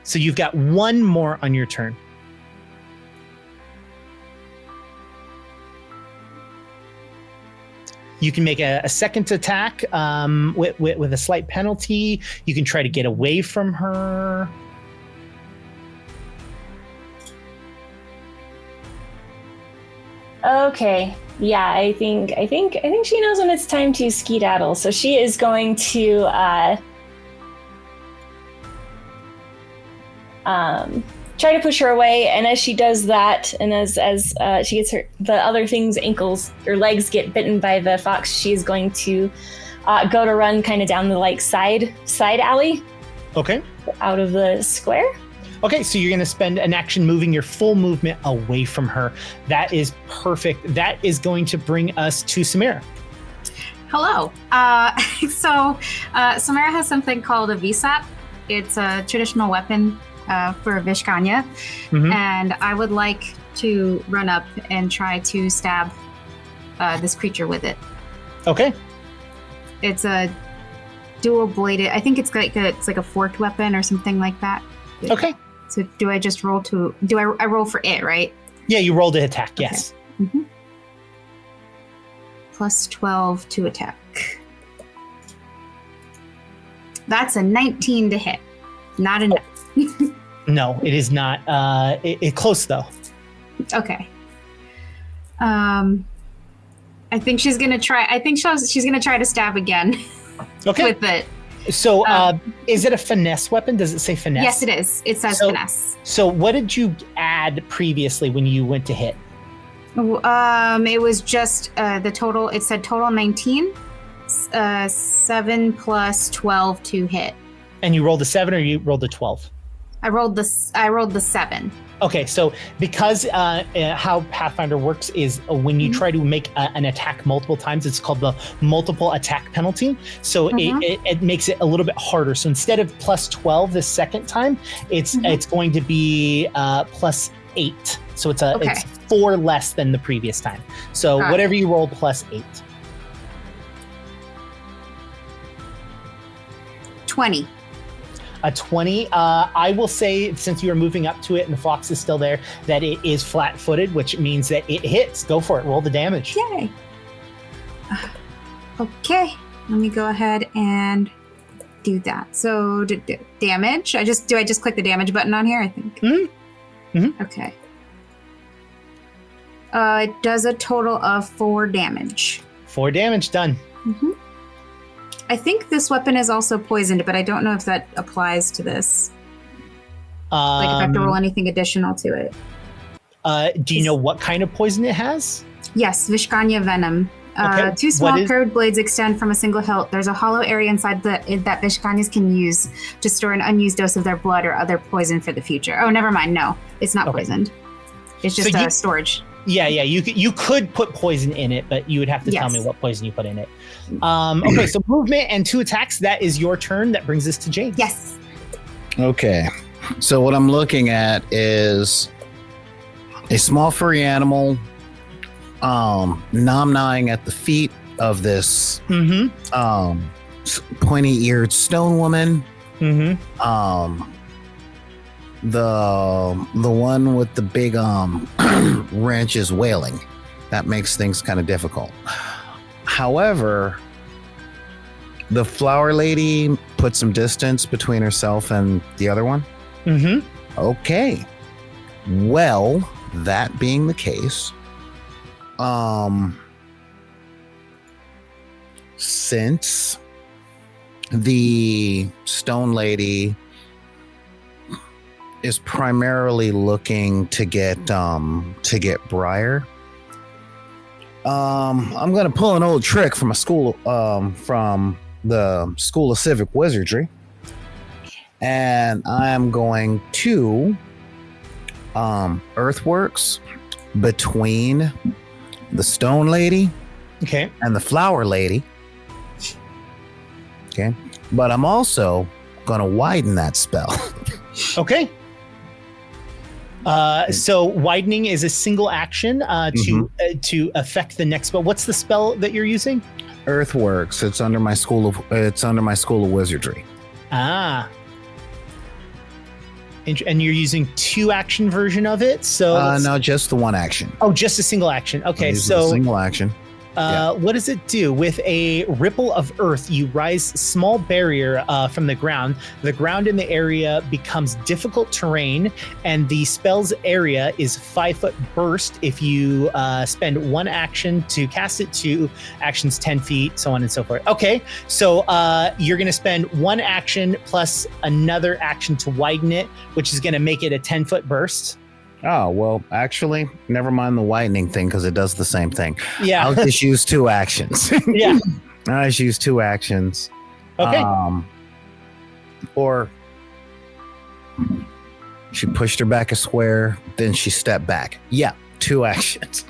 So you've got 1 more on your turn. You can make a second attack with a slight penalty. You can try to get away from her. Okay. Yeah, I think she knows when it's time to skedaddle. So she is going to try to push her away, and as she does that, and as she gets the other thing's ankles or legs get bitten by the fox, she is going to go to run kind of down the side alley. Okay. Out of the square. Okay, so you're going to spend an action moving your full movement away from her. That is perfect. That is going to bring us to Samira. Hello. So Samira has something called a VSAP. It's a traditional weapon for Vishkanya, and I would like to run up and try to stab this creature with it. Okay. It's a dual-bladed. I think it's like a forked weapon or something like that. Okay. So do I just roll to? Do I roll for it? Right? Yeah, you rolled to attack. Okay. Yes. Mm-hmm. Plus 12 to attack. That's a 19 to hit. Not enough. No, it is not. It's close though. Okay. I think she's gonna try. I think she's gonna try to stab again. Okay. With it. So, is it a finesse weapon? Does it say finesse? Yes, it is. It says finesse. So, what did you add previously when you went to hit? It was just the total. It said total 19. 7 plus 12 to hit. And you rolled a 7 or you rolled a 12? I rolled the 7. Okay, so because how Pathfinder works is when you try to make an attack multiple times, it's called the multiple attack penalty. So it makes it a little bit harder. So instead of plus 12 the second time, it's going to be plus 8. So it's Okay. it's 4 less than the previous time. So Got whatever you roll plus 8. 20. A 20. I will say, since you are moving up to it and the fox is still there, that it is flat-footed, which means that it hits. Go for it. Roll the damage. Yay. Okay. Let me go ahead and do that. So damage. I just click the damage button on here, I think. Okay. It does a total of 4 damage. 4 damage done. I think this weapon is also poisoned, but I don't know if that applies to this. Like if I have to roll anything additional to it. Do you know what kind of poison it has? Yes, Vishkanya venom. Okay, 2 small what is- curved blades extend from a single hilt. There's a hollow area inside that Vishkanyas can use to store an unused dose of their blood or other poison for the future. Oh, never mind. No, it's not Okay. poisoned. It's just So storage. Yeah. You could put poison in it, but you would have to tell me Yes. what poison you put in it. Okay, so movement and 2 attacks. That is your turn. That brings us to James. Yes. Okay. So what I'm looking at is a small furry animal nom-ning at the feet of this pointy-eared stone woman. The one with the big wrench is wailing. That makes things kind of difficult. However, the flower lady put some distance between herself and the other one. Okay. Well, that being the case, since the stone lady is primarily looking to get Briar, I'm gonna pull an old trick from from the School of Civic Wizardry, and I am going to earthworks between the stone lady Okay. and the flower lady. Okay, but I'm also gonna widen that spell. Okay. So widening is a single action to affect the next spell. What's the spell that you're using? Earthworks. It's under my School of Wizardry. Ah. And you're using 2 action version of it. So No, just the 1 action. Oh, just a single action. Okay, I'm using a single action. what does it do? With a ripple of earth, you rise small barrier from the ground. The ground in the area becomes difficult terrain, and the spell's area is 5-foot burst. If you spend 1 action to cast it, 2 actions 10 feet, so on and so forth. Okay, so you're going to spend 1 action plus another action to widen it, which is going to make it a 10-foot burst. Oh, well, actually, never mind the widening thing because it does the same thing. Yeah. I'll just use 2 actions. Yeah. I'll just use 2 actions. Okay. Or she pushed her back a square, then she stepped back. Yeah, 2 actions.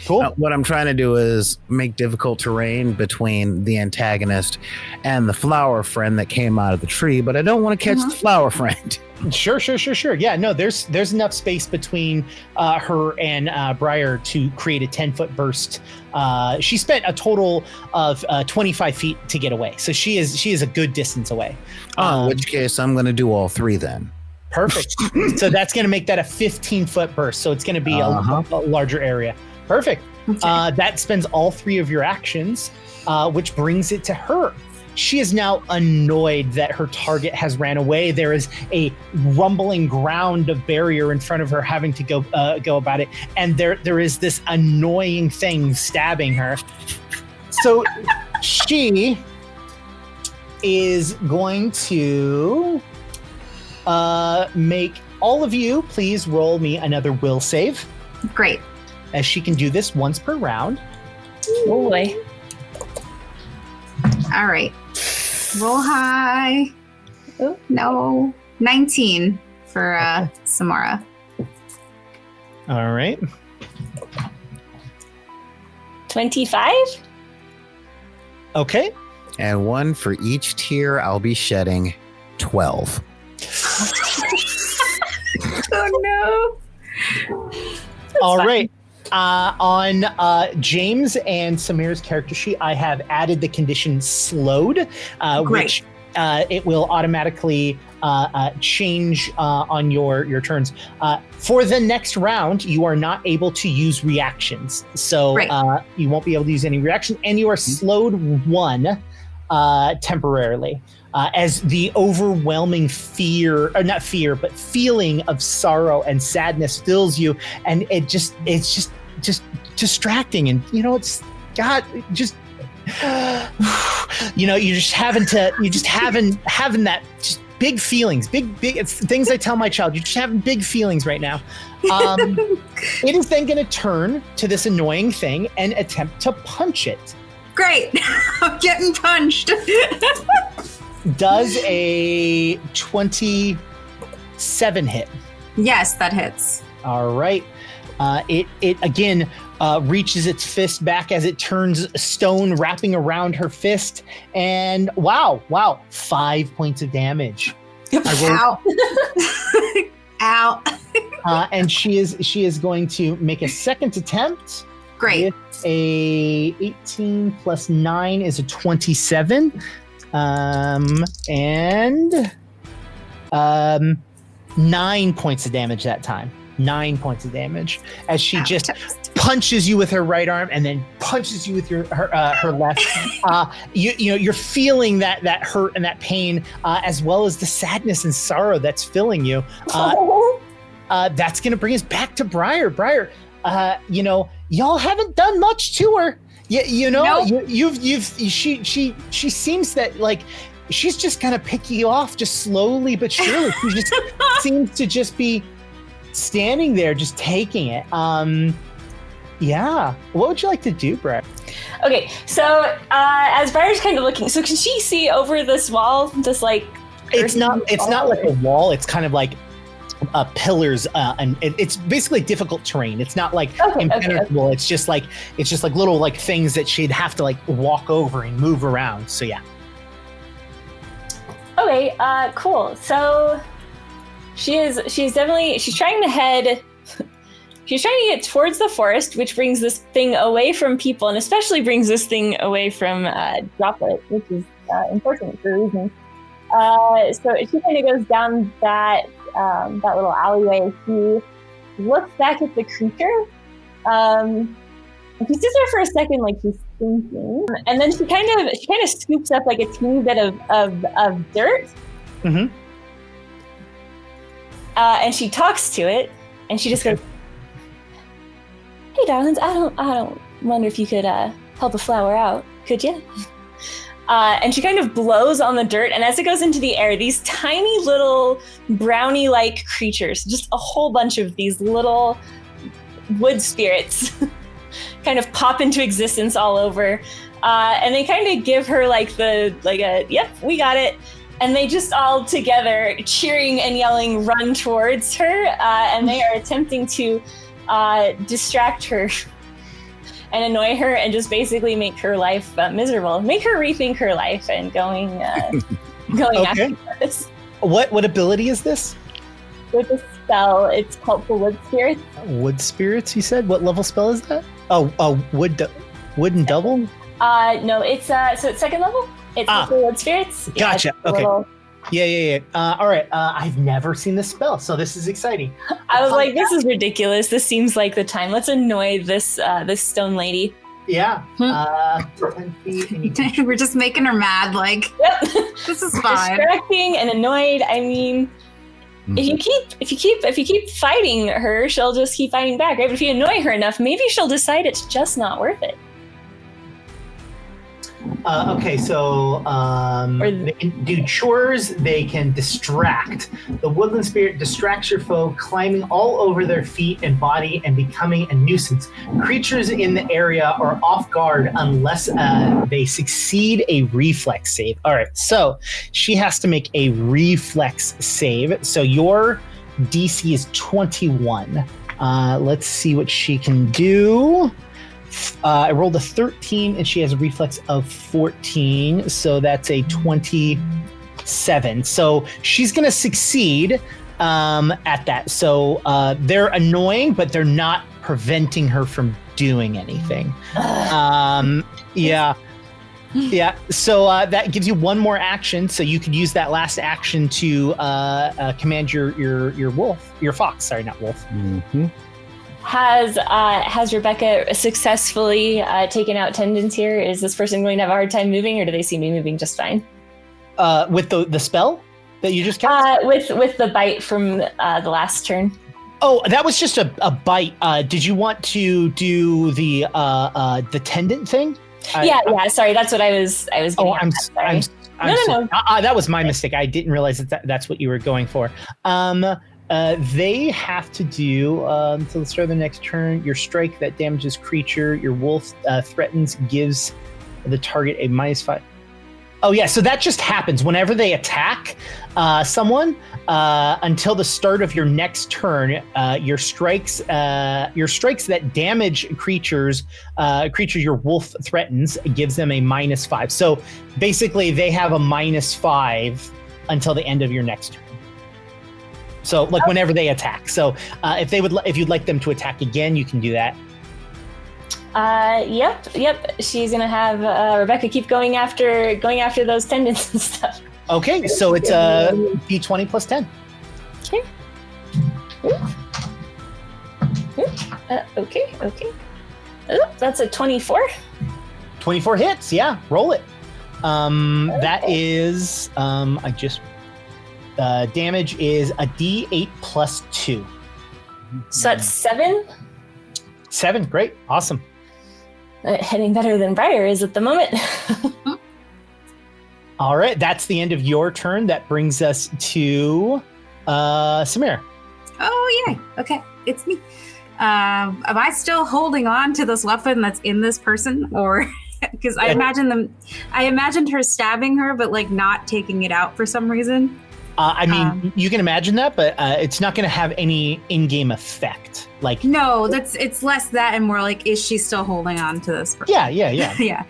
Cool. What I'm trying to do is make difficult terrain between the antagonist and the flower friend that came out of the tree, but I don't want to catch the flower friend. Sure. Yeah, no, there's enough space between her and Briar to create a 10-foot burst. She spent a total of 25 feet to get away, so she is a good distance away. In which case, I'm going to do all 3 then. Perfect. So that's going to make that a 15-foot burst. So it's going to be a larger area. Perfect. Okay. That spends all 3 of your actions, which brings it to her. She is now annoyed that her target has ran away. There is a rumbling ground of barrier in front of her, having to go about it, and there is this annoying thing stabbing her. So she is going to make all of you please roll me another will save, Great. as she can do this once per round. Oh boy. All right. Roll high. Oh, no. 19 for Samara. All right. 25? Okay. And 1 for each tier, I'll be shedding 12. Oh, no. All right. On James and Samira's character sheet, I have added the condition slowed, which it will automatically change on your turns. For the next round, you are not able to use reactions. So you won't be able to use any reaction, and you are slowed 1 temporarily. As the overwhelming fear, or not fear, but feeling of sorrow and sadness fills you, and it's just distracting, and it's God, just you're just having that just big feelings, big. It's things I tell my child. You're just having big feelings right now. It is then going to turn to this annoying thing and attempt to punch it. Great, I'm getting punched. Does a 27 hit? Yes, that hits. All right. It again reaches its fist back as it turns stone wrapping around her fist, and wow, 5 points of damage. Ow. Ow. And she is going to make a second attempt. Great. With a 18 plus 9 is a 27. And 9 points of damage that time. 9 points of damage as she just punches you with her right arm and then punches you with her left. You're feeling that hurt and that pain, as well as the sadness and sorrow that's filling you. That's gonna bring us back to Briar. Briar, y'all haven't done much to her. Nope. She seems that like she's just gonna pick you off just slowly but surely. She just seems to just be standing there, just taking it. Yeah. What would you like to do, Brett? Okay, so as Briar's kind of looking, so can she see over this wall? Just like it's not like a wall. It's kind of like pillars, and it's basically difficult terrain. It's not like impenetrable. Okay. It's just like little like things that she'd have to like walk over and move around. So yeah. Okay, cool. So she's trying to get towards the forest, which brings this thing away from people, and especially brings this thing away from Droplet, which is important for a reason. So she kind of goes down that little alleyway. She looks back at the creature. And she sits there for a second, like she's thinking, and then she kind of scoops up like a teeny bit of dirt. Mm-hmm. And she talks to it, and she just goes, "Hey, darlings, I don't wonder if you could help a flower out, could you?" And she kind of blows on the dirt, and as it goes into the air, these tiny little brownie-like creatures, just a whole bunch of these little wood spirits, kind of pop into existence all over, and they kind of give her yep, we got it, and they just all together, cheering and yelling, run towards her, and they are attempting to distract her and annoy her and just basically make her life miserable, make her rethink her life and going after this. What ability is this? With a spell, it's called the Wood Spirits. Wood Spirits, you said? What level spell is that? Wooden double? No, it's second level. It's the Wood Spirits. Gotcha. Yeah, okay. Yeah. All right. I've never seen this spell, so this is exciting. I was like, this is ridiculous. This seems like the time. Let's annoy this stone lady. Yeah. 10 feet. We're just making her mad. Like, yep. This is fine. Distracting and annoyed. I mean, if you keep fighting her, she'll just keep fighting back. Right? But if you annoy her enough, maybe she'll decide it's just not worth it. Okay, so they can do chores, they can distract. The woodland spirit distracts your foe, climbing all over their feet and body and becoming a nuisance. Creatures in the area are off guard unless they succeed a reflex save. All right, so she has to make a reflex save. So your DC is 21. Let's see what she can do. I rolled a 13 and she has a reflex of 14, so that's a 27. So she's going to succeed. at that. So they're annoying, but they're not preventing her from doing anything. Yeah. Yeah. So that gives you one more action. So you could use that last action to command your wolf, your fox. Sorry, not wolf. Mm-hmm. Has Rebecca successfully taken out tendons here? Is this person going to have a hard time moving, or do they see me moving just fine? With the spell that you just cast? With the bite from the last turn. Oh, that was just a bite. Did you want to do the tendon thing? Yeah. Sorry, that's what I was. Oh, I'm sorry. No. That was my mistake. I didn't realize that's what you were going for. They have to do until the start of the next turn. Your strike that damages creature your wolf threatens gives the target a -5. Oh yeah, so that just happens whenever they attack someone until the start of your next turn. Your strikes that damage creatures your wolf threatens gives them a -5. So basically, they have a -5 until the end of your next turn. So like whenever they attack. So if you'd like them to attack again, you can do that. Yep. She's gonna have Rebecca keep going after those tendons and stuff. Okay, so it's a d20 plus 10. Okay. Okay. Oh, that's a 24. 24 hits. Yeah, roll it. That is damage is a d8 plus 2. So that's 7. 7, great, awesome. Hitting better than Briar is at the moment. All right, that's the end of your turn. That brings us to Samir. Oh, yay. Okay, it's me. Am I still holding on to this weapon that's in this person? Or because I imagined her stabbing her, but like not taking it out for some reason. I mean, you can imagine that, but it's not going to have any in-game effect. Like no, it's less that and more like, is she still holding on to this person? Yeah. Yeah.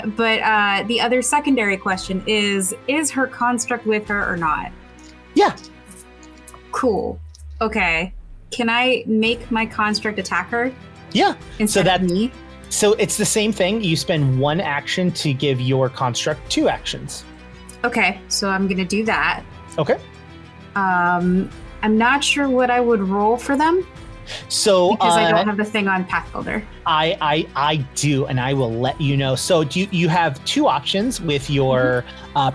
But the other secondary question is her construct with her or not? Yeah. Cool. Okay. Can I make my construct attack her? Yeah. Instead of me? So it's the same thing. You spend one action to give your construct 2 actions. Okay, so I'm gonna do that. Okay. I'm not sure what I would roll for them. So because I don't have the thing on Pathfinder. I do, and I will let you know. So you have 2 options with your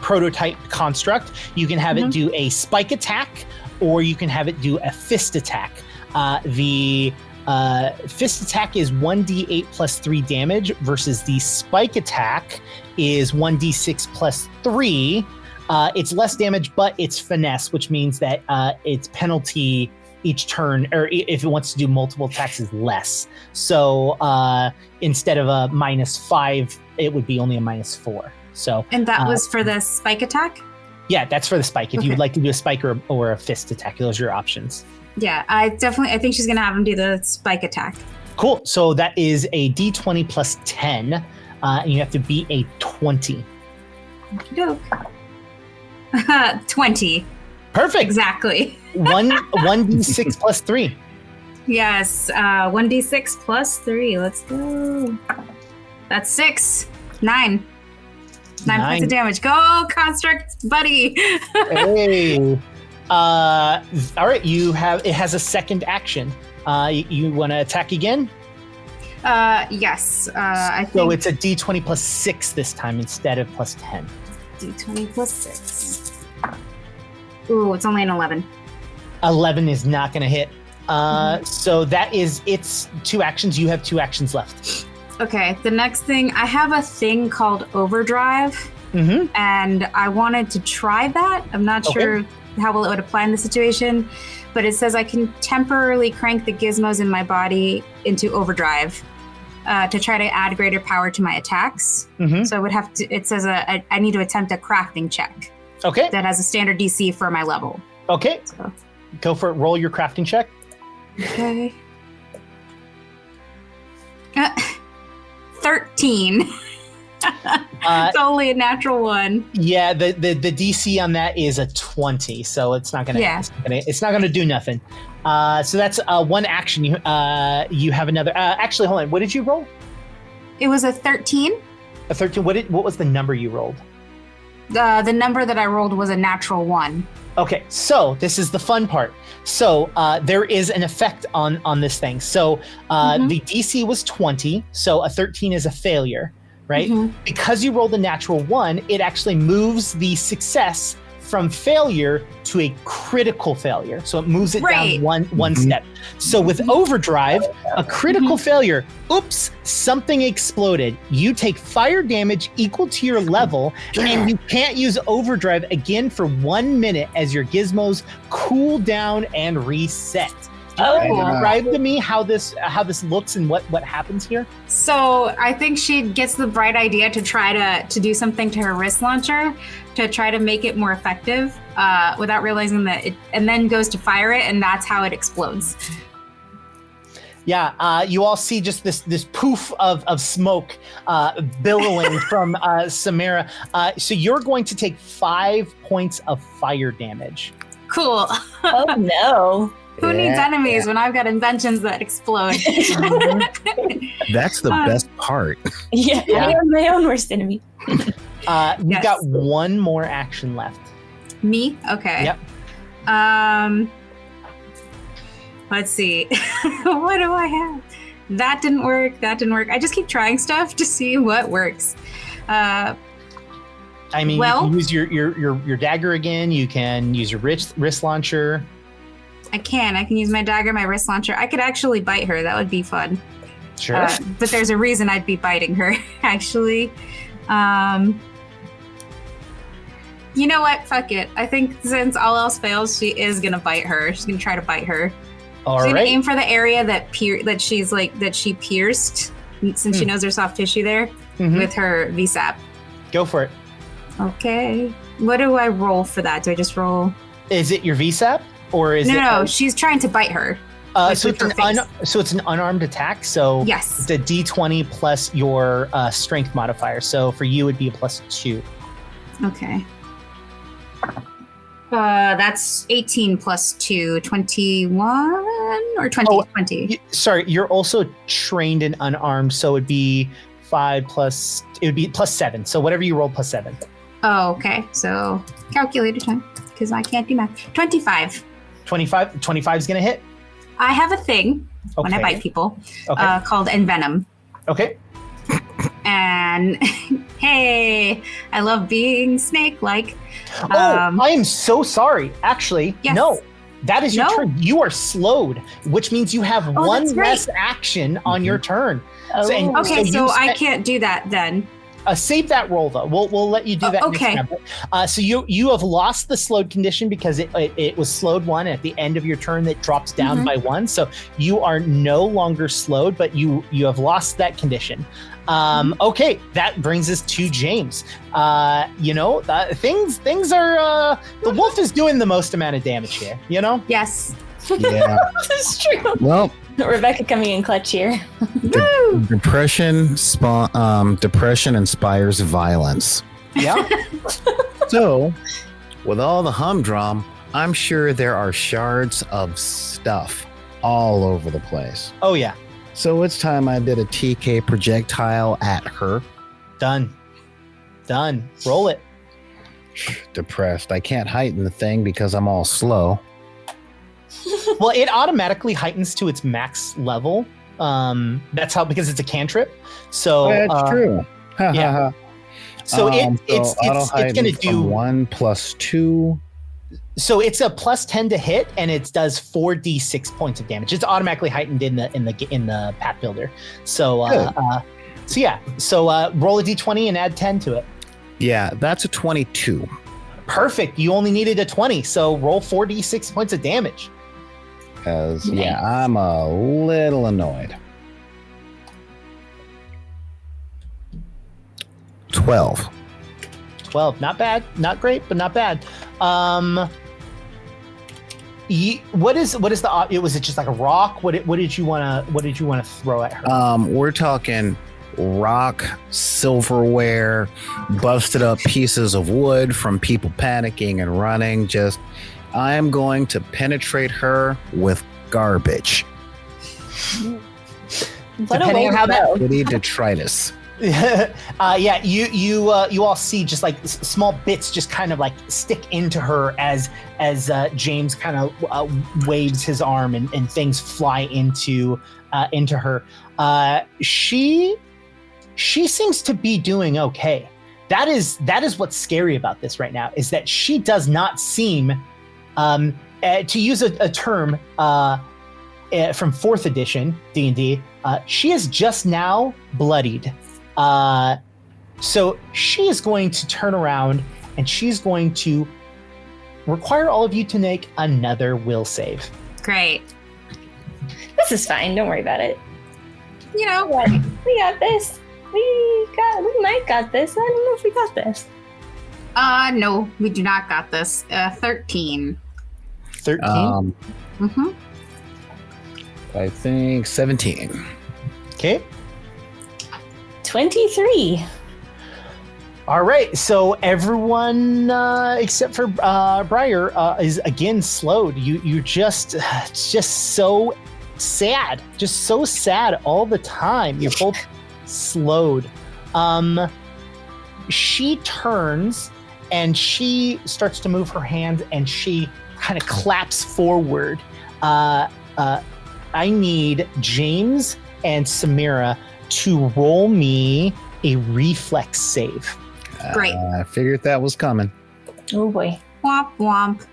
prototype construct. You can have it do a spike attack, or you can have it do a fist attack. The fist attack is 1d8 plus 3 damage versus the spike attack is 1d6 plus 3. It's less damage, but it's finesse, which means that its penalty each turn, or if it wants to do multiple attacks, is less. So instead of a -5, it would be only a -4. So and that was for the spike attack? Yeah, that's for the spike. If you would like to do a spike or a fist attack, those are your options. Yeah, I think she's gonna have him do the spike attack. Cool. So that is a d20 plus 10, and you have to beat a 20. Okey-doke. 20. Perfect. Exactly. 1d6 plus 3. Yes, 1d6 plus 3. Let's go. That's 6. 9. 9 points of damage. Go, construct, buddy. Hey. All right. It has a second action. You want to attack again? Yes. I think. So it's a d20 plus 6 this time instead of plus 10. D20 plus 6. Ooh, it's only an 11. 11 is not going to hit. So that is its 2 actions. You have 2 actions left. Okay, the next thing, I have a thing called Overdrive, and I wanted to try that. I'm not sure how well it would apply in the situation, but it says I can temporarily crank the gizmos in my body into overdrive to try to add greater power to my attacks. So I would have to, it says I need to attempt a crafting check. Okay. That has a standard DC for my level. Okay. So. Go for it. Roll your crafting check. Okay. 13. It's only a natural one. Yeah, the DC on that is a 20, so it's not gonna. Yeah. It's not gonna do nothing. So that's one action. You have another. Actually, hold on. What did you roll? It was a 13. A 13. What was the number you rolled? The number that I rolled was a natural 1. Okay, so this is the fun part. So there is an effect on this thing. So the DC was 20, so a 13 is a failure, right? Because you rolled a natural 1, it actually moves the success from failure to a critical failure. So it moves it down one step. So with overdrive, a critical failure, oops, something exploded. You take fire damage equal to your level, and you can't use overdrive again for 1 minute as your gizmos cool down and reset. Describe to me how this looks and what happens here. So I think she gets the bright idea to try to do something to her wrist launcher to try to make it more effective without realizing that it, and then goes to fire it, and that's how it explodes. Yeah, you all see just this poof of smoke billowing from Samara. So you're going to take 5 points of fire damage. Cool. Oh no. Who needs enemies when I've got inventions that explode? That's the best part. Yeah, I am my own worst enemy. You've got one more action left. Me? Okay. Yep. Let's see. What do I have? That didn't work. I just keep trying stuff to see what works. I mean, you can use your dagger again. You can use your wrist launcher. I can use my dagger, my wrist launcher. I could actually bite her. That would be fun. Sure. But there's a reason I'd be biting her, actually. You know what? Fuck it. I think since all else fails, she is going to bite her. She's going to try to bite her. She's going to aim for the area that she pierced, since she knows there's soft tissue there, with her VSAP. Go for it. Okay. What do I roll for that? Do I just roll? Is it your VSAP? Or is No, she's trying to bite her. So it's an unarmed attack. So yes, it's a D20 plus your strength modifier. So for you, it'd be a +2. Okay. That's 18 plus 2, 21 or 20? 20. Sorry, you're also trained in unarmed, so it'd be 5 plus. It would be +7. So whatever you roll, +7. Oh, okay. So calculator time, because I can't do math. 25. 25 is gonna hit. I have a thing when I bite people called envenom. Okay. And hey, I love being snake-like. I am so sorry. Actually, no. That is your turn. You are slowed, which means you have one less action on your turn. Oh. So I can't do that then. Save that roll though. We'll let you do that. Okay. Next time. So you have lost the slowed condition because it was slowed 1 at the end of your turn that drops down by 1. So you are no longer slowed, but you have lost that condition. Okay, that brings us to James. Things are the wolf is doing the most amount of damage here. You know. Yes. Yeah. This is true. Well. Rebecca coming in clutch here. Depression inspires violence. Yeah. So, with all the humdrum, I'm sure there are shards of stuff all over the place. Oh yeah. So it's time I did a TK projectile at her. Done. Roll it. Depressed. I can't heighten the thing because I'm all slow. Well, it automatically heightens to its max level. That's how, because it's a cantrip. So that's true. Yeah. So it's going to do 1 + 2. So it's a +10 to hit, and it does 4d6 points of damage. It's automatically heightened in the Path Builder. So roll a d20 and add 10 to it. Yeah, that's a 22. Perfect. You only needed a 20, so roll 4d6 points of damage. Because I'm a little annoyed. 12. 12, not bad, not great, but not bad. What is the? Was it just like a rock? What did you want to throw at her? We're talking rock, silverware, busted up pieces of wood from people panicking and running. Just, I am going to penetrate her with garbage. Depending on how that Witty detritus. yeah, you all see just like small bits just kind of like stick into her as James kind of waves his arm and things fly into her. She seems to be doing okay. That is what's scary about this right now, is that she does not seem to use a term from 4th edition D&D. She is just now bloodied. So she is going to turn around and she's going to require all of you to make another will save. Great. This is fine. Don't worry about it. You know, We got this. We might got this. I don't know if we got this. no, we do not got this. 13. 13? Mm-hmm. I think 17. Okay. 23. All right. So everyone except for Briar is again slowed. You're just so sad. Just so sad all the time. You're both slowed. She turns and she starts to move her hands and she kind of claps forward. I need James and Samira to roll me a reflex save. Great. I figured that was coming. Oh boy. Womp womp.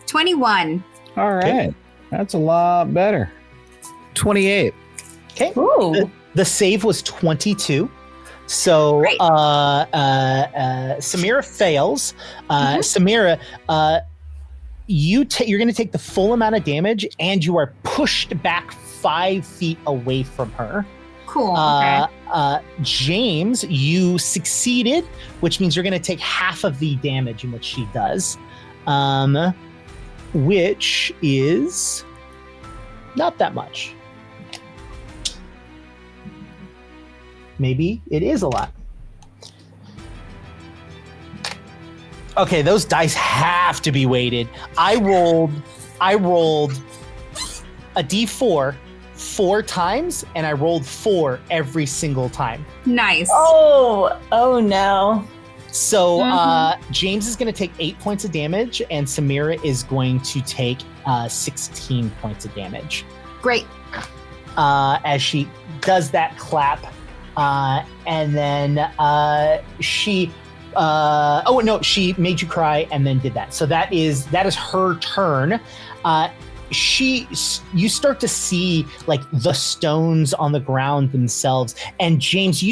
21. All right. Okay. That's a lot better. 28. Okay. Ooh. The save was 22. So Great. Samira fails. Samira, you're going to take the full amount of damage and you are pushed back 5 feet away from her. Cool. Okay. James, you succeeded, which means you're going to take half of the damage in which she does, which is not that much. Maybe it is a lot. Okay, those dice have to be weighted. I rolled a d4 4 times, and I rolled 4 every single time. Nice. Oh no. So James is going to take 8 points of damage, and Samira is going to take 16 points of damage. Great. As she does that clap, and then she she made you cry and then did that. So that is her turn. You start to see like the stones on the ground themselves, and James,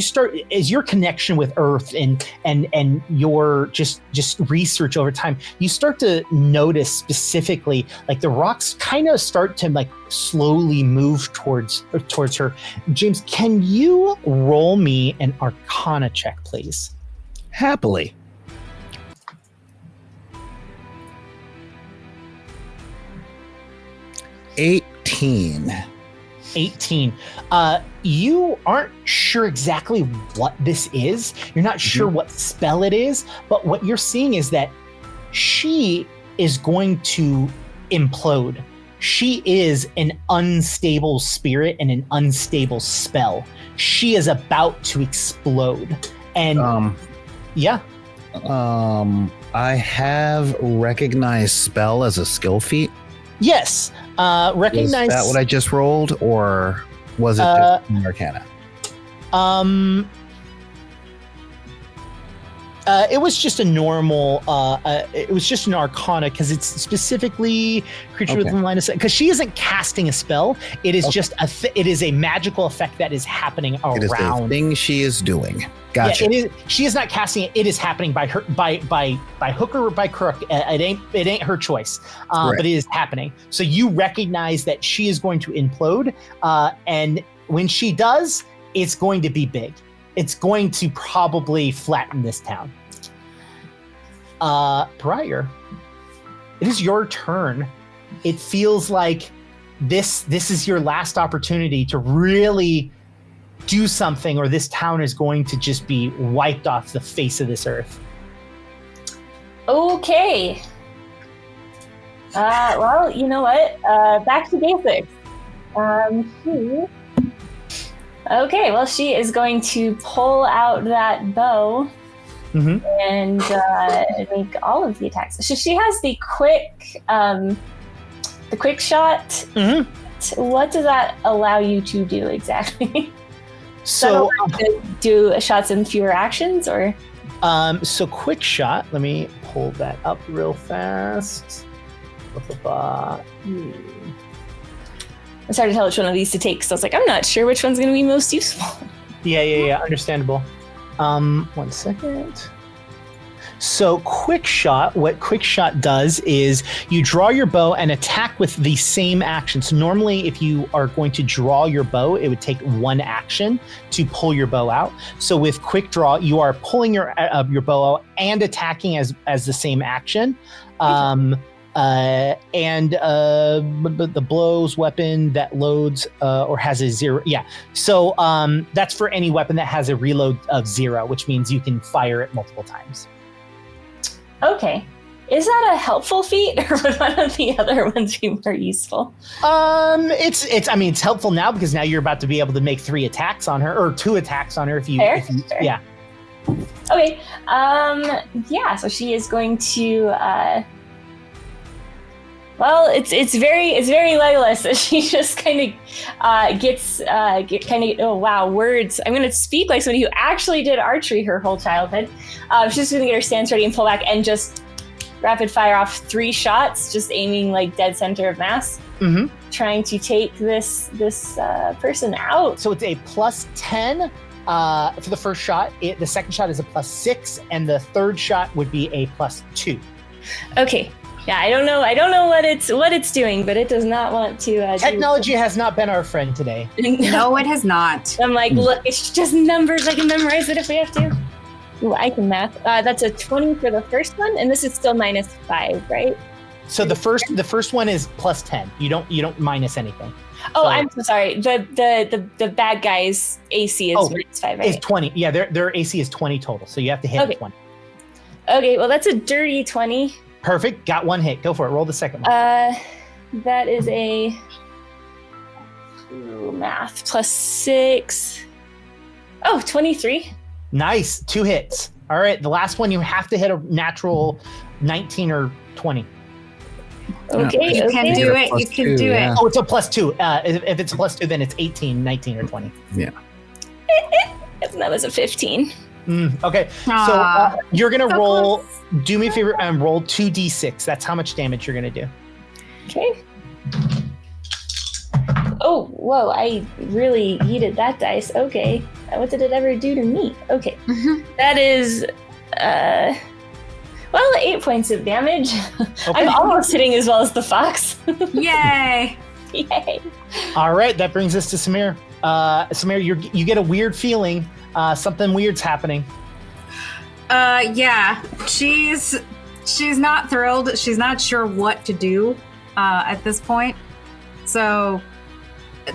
as your connection with Earth and your just research over time, you start to notice specifically like the rocks kind of start to like slowly move towards her. James, can you roll me an Arcana check, please? Happily. 18. You aren't sure exactly what this is. You're not sure what spell it is, but what you're seeing is that she is going to implode. She is an unstable spirit and an unstable spell. She is about to explode. And yeah. I have recognized spell as a skill feat. Yes. Recognize. Was that what I just rolled, or was it just an Arcana? It was just a normal. It was just an Arcana because it's specifically creature within line of sight. Because she isn't casting a spell. It is just it is a magical effect that is happening around. It is the thing she is doing. Gotcha. Yeah, it is. She is not casting it. It is happening by her, by hook or by crook. It ain't her choice. But it is happening. So you recognize that she is going to implode, and when she does, it's going to be big. It's going to probably flatten this town. Briar, it is your turn. It feels like this is your last opportunity to really do something or this town is going to just be wiped off the face of this earth. Okay. Well, you know what? Back to basics. Okay, well, she is going to pull out that bow and make all of the attacks. So she has the quick shot. What does that allow you to do exactly? So to do shots in fewer actions, or? So quick shot. Let me pull that up real fast. It's hard to tell which one of these to take because I was like, I'm not sure which one's going to be most useful. Yeah. Understandable. 1 second. So quick shot, what quick shot does is you draw your bow and attack with the same action. So normally if you are going to draw your bow, it would take one action to pull your bow out. So with quick draw, you are pulling your bow out and attacking as the same action. The blows weapon that loads or has a 0. Yeah. So that's for any weapon that has a reload of 0, which means you can fire it multiple times. Okay. Is that a helpful feat, or would one of the other ones be more useful? It's helpful now because now you're about to be able to make 3 attacks on her, or 2 attacks on her if you Fair. Yeah. Okay. So she is going to well, it's very Legolas. She just kind of oh wow, words. I'm going to speak like somebody who actually did archery her whole childhood. She's just going to get her stance ready and pull back and just rapid fire off 3 shots, just aiming like dead center of mass, trying to take this person out. So it's a +10 for the first shot. The second shot is a +6, and the third shot would be a +2. Okay. Yeah, I don't know what it's doing, but it does not want to. Technology has not been our friend today. No, it has not. I'm like, look, it's just numbers. I can memorize it if we have to. Ooh, I can math. That's a 20 for the first one, and this is still -5, right? So the first one is +10. You don't minus anything. Oh, So- I'm so sorry. The bad guy's AC is -5, right? Is 20. Yeah, their AC is 20 total, so you have to hit Okay. 20. Okay, well that's a dirty 20. Perfect. Got 1 hit. Go for it. Roll the second one. That is a math +6. Oh, 23. Nice. 2 hits. All right. The last one, you have to hit a natural 19 or 20. Okay, You can do it. You can do it. Oh, it's a +2. If it's a +2, then it's 18, 19, or 20. That was a 15. Okay. So you're going to roll. Do me a favor and roll 2d6. That's how much damage you're going to do. Okay. Oh, whoa, I really heated that dice. Okay. What did it ever do to me? Okay. That is, 8 points of damage. Okay. I'm almost hitting as well as the fox. Yay! Yay. All right. That brings us to Samir. Samir, you get a weird feeling. Something weird's happening. Yeah, she's not thrilled. She's not sure what to do at this point. So,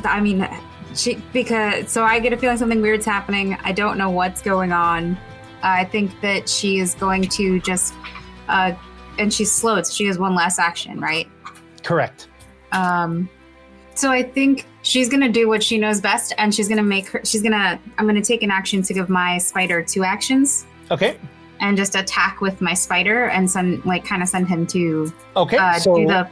I mean, so I get a feeling something weird's happening. I don't know what's going on. I think that she is going to just, and she's slowed. So she has 1 less action, right? Correct. So I think she's gonna do what she knows best, and I'm gonna take an action to give my spider 2 actions. Okay. And just attack with my spider and send him to so do the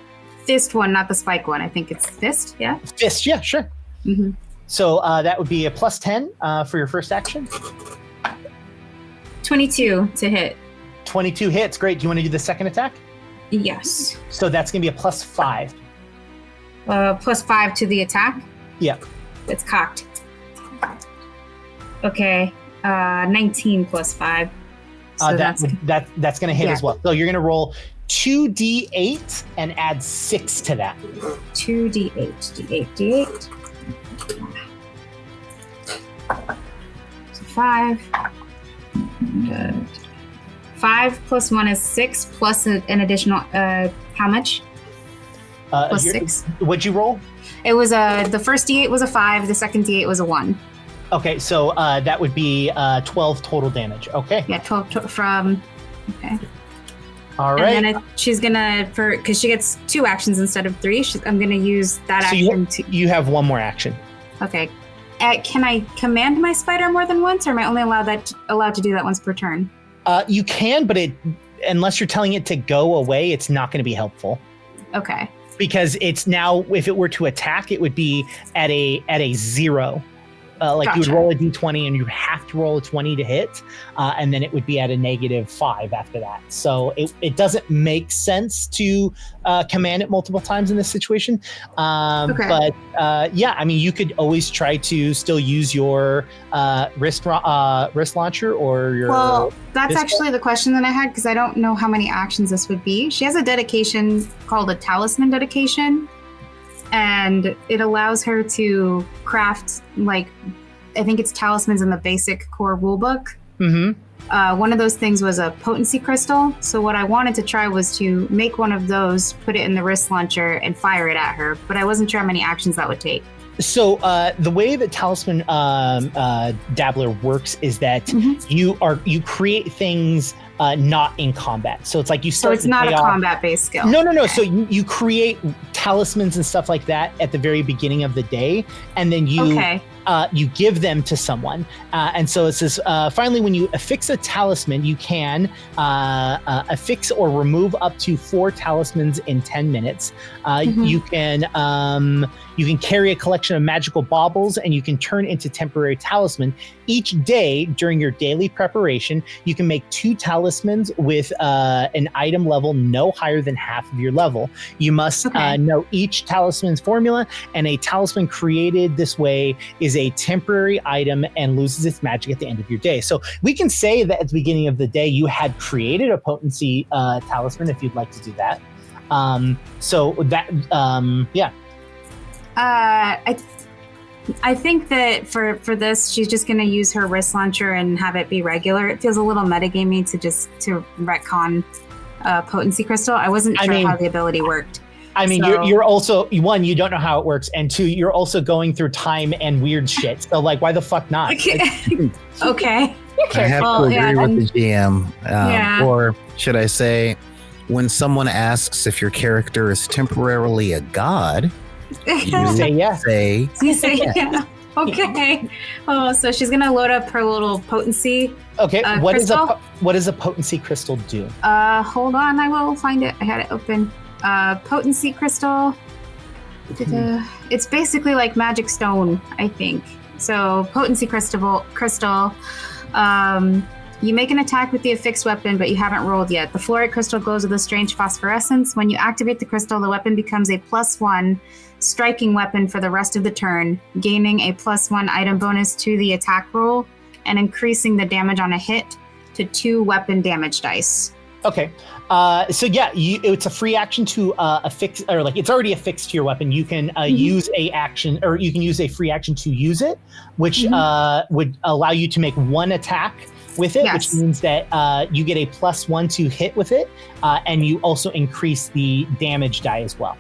fist one, not the spike one. I think it's fist, yeah? Fist, yeah, sure. Mm-hmm. So that would be a +10 for your first action. 22 to hit. 22 hits, great. Do you want to do the second attack? Yes. So that's going to be a +5. +5 to the attack? Yeah. It's cocked. Okay, 19 +5. So that's going to hit as well. So you're going to roll 2d8 and add 6 to that. 2d8, d8. So 5. 5 + 1 is 6, plus an additional, how much? +6. What'd you roll? It was the first d8 was a 5, the second d8 was a 1. Okay, so that would be 12 total damage. Okay. Yeah, 12 from. Okay. All right. And then she's gonna because she gets 2 actions instead of 3. I'm gonna use that So action you have one more action. Okay. Can I command my spider more than once, or am I only allowed to do that once per turn? You can, but unless you're telling it to go away, it's not going to be helpful. Okay. Because it's now, if it were to attack, it would be at a 0. Like you would roll a d20 and you have to roll a 20 to hit, and then it would be at a -5 after that. So it doesn't make sense to command it multiple times in this situation. But yeah, I mean, you could always try to still use your wrist launcher or your. Well, that's actually the question that I had, because I don't know how many actions this would be. She has a dedication called a talisman dedication. And it allows her to craft, like, I think it's talismans in the basic core rulebook. Mm-hmm. One of those things was a potency crystal. So what I wanted to try was to make one of those, put it in the wrist launcher, and fire it at her. But I wasn't sure how many actions that would take. So the way that Talisman Dabbler works is that you create things not in combat. So it's like you start. So it's not a combat-based skill. No. Okay. So you create talismans and stuff like that at the very beginning of the day, and then you give them to someone. And so it says, finally, when you affix a talisman, you can affix or remove up to 4 talismans in 10 minutes. You can carry a collection of magical baubles, and you can turn into temporary talisman. Each day during your daily preparation, you can make 2 talismans with an item level no higher than half of your level. You must know each talisman's formula, and a talisman created this way is a temporary item and loses its magic at the end of your day. So we can say that at the beginning of the day, you had created a potency talisman if you'd like to do that. Yeah. I think that for this, she's just going to use her wrist launcher and have it be regular. It feels a little metagamey to retcon potency crystal. I wasn't sure how the ability worked. I mean, you're also, 1, you don't know how it works, and 2, you're also going through time and weird shit. So, like, why the fuck not? Okay. I have to agree with the GM. Or should I say, when someone asks if your character is temporarily a god, you say yes. You say yeah. Okay. Oh, so she's gonna load up her little potency. Okay. What does a potency crystal do? Hold on, I will find it. I had it open. Potency crystal. It's basically like magic stone, I think. So potency crystal. You make an attack with the affixed weapon, but you haven't rolled yet. The fluorite crystal glows with a strange phosphorescence. When you activate the crystal, the weapon becomes a +1 striking weapon for the rest of the turn, gaining a +1 item bonus to the attack roll and increasing the damage on a hit to 2 weapon damage dice. Okay. So yeah, it's a free action to affix, or like it's already affixed to your weapon. You can use a action, or you can use a free action to use it, which would allow you to make 1 attack with it, which means that you get a +1 to hit with it, and you also increase the damage die as well.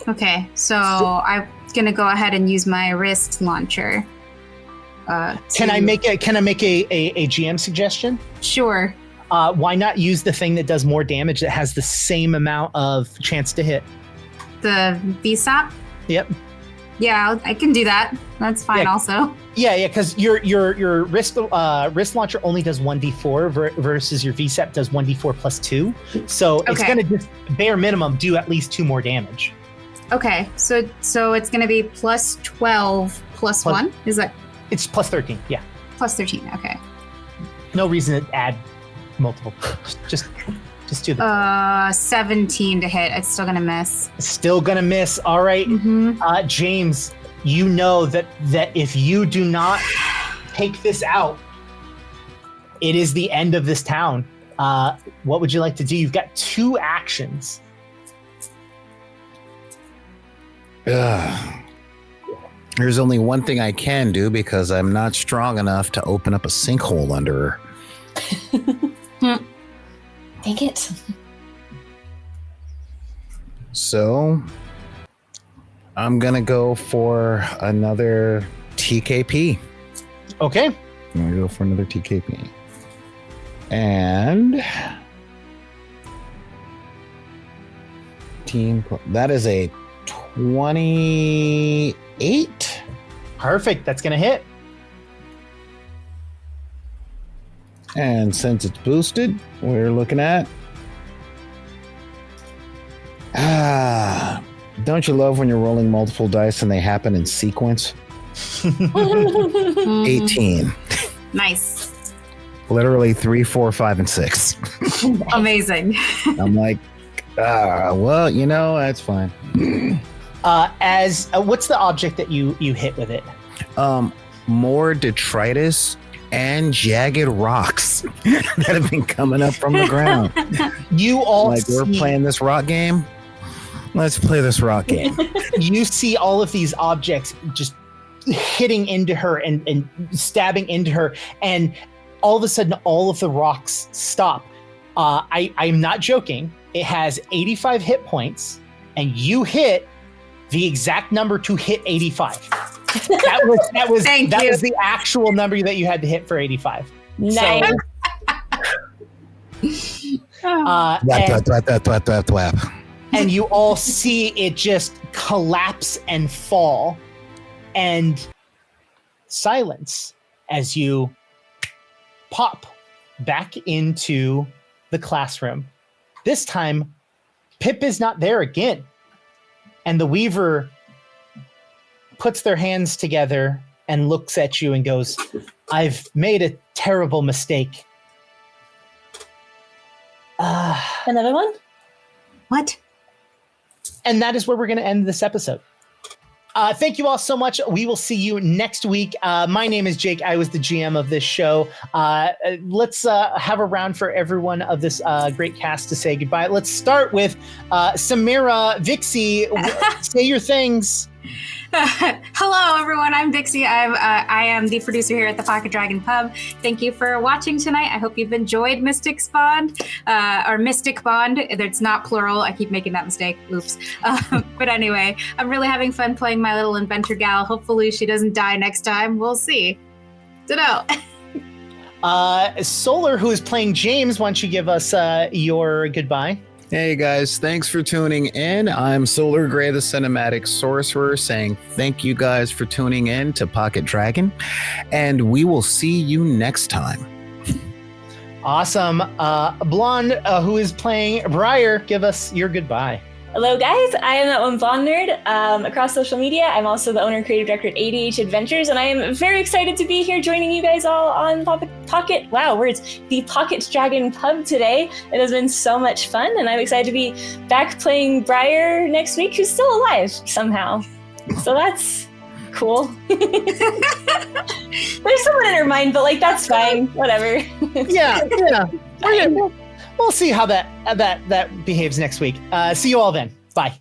Okay, so I'm gonna go ahead and use my wrist launcher. Can I make a GM suggestion? Sure. Why not use the thing that does more damage that has the same amount of chance to hit? The VSAP? Yep. Yeah, I can do that. That's fine. Also. Yeah, because your wrist launcher only does 1d4 versus your VSAP does 1d4 +2. So it's going to just bare minimum do at least 2 more damage. Okay, so it's going to be +12 +1. Is that? It's +13. Yeah. +13. Okay. No reason to add multiple. Just do the 17 to hit. It's still gonna miss. Still gonna miss. All right. James, you know that if you do not take this out, it is the end of this town. What would you like to do? You've got 2 actions. There's only one thing I can do because I'm not strong enough to open up a sinkhole under her. Dang it. So I'm gonna go for another TKP. Okay. I'm gonna go for another TKP. And that is a 28. Perfect. That's going to hit. And since it's boosted, we're looking at don't you love when you're rolling multiple dice and they happen in sequence? 18. Nice. Literally 3, 4, 5, and 6. Amazing. I'm like, well, that's fine. What's the object that you hit with it? More detritus and jagged rocks that have been coming up from the ground. You all we're playing this rock game. Let's play this rock game. You see all of these objects just hitting into her and stabbing into her, and all of a sudden, all of the rocks stop. I'm not joking. It has 85 hit points, and you hit the exact number to hit 85. That was the actual number that you had to hit for 85. Nice. And you all see it just collapse and fall, and silence as you pop back into the classroom. This time, Pip is not there again. And the Weaver puts their hands together and looks at you and goes, I've made a terrible mistake. Another one? What? And that is where we're going to end this episode. Thank you all so much. We will see you next week. My name is Jake. I was the GM of this show. Let's have a round for everyone of this great cast to say goodbye. Let's start with Samira. Vixie, say your things. Hello, everyone. I'm Vixie. I am the producer here at the Pocket Dragon Pub. Thank you for watching tonight. I hope you've enjoyed Mystic Bond, or Mystic Bond. It's not plural. I keep making that mistake. Oops. But anyway, I'm really having fun playing my little inventor gal. Hopefully she doesn't die next time. We'll see. Dunno. Solar, who is playing James, why don't you give us your goodbye? Hey guys, thanks for tuning in. I'm Solar Gray, the Cinematic Sorcerer, saying thank you guys for tuning in to Pocket Dragon, and we will see you next time. Awesome. Blonde, who is playing Briar, give us your goodbye. Hello, guys. I am that one blonde nerd across social media. I'm also the owner and creative director at ADH Adventures, and I am very excited to be here joining you guys all on the Pocket Dragon Pub today. It has been so much fun, and I'm excited to be back playing Briar next week, who's still alive somehow. So that's cool. There's someone in her mind, but that's fine. Whatever. Yeah. We'll see how that behaves next week. See you all then. Bye.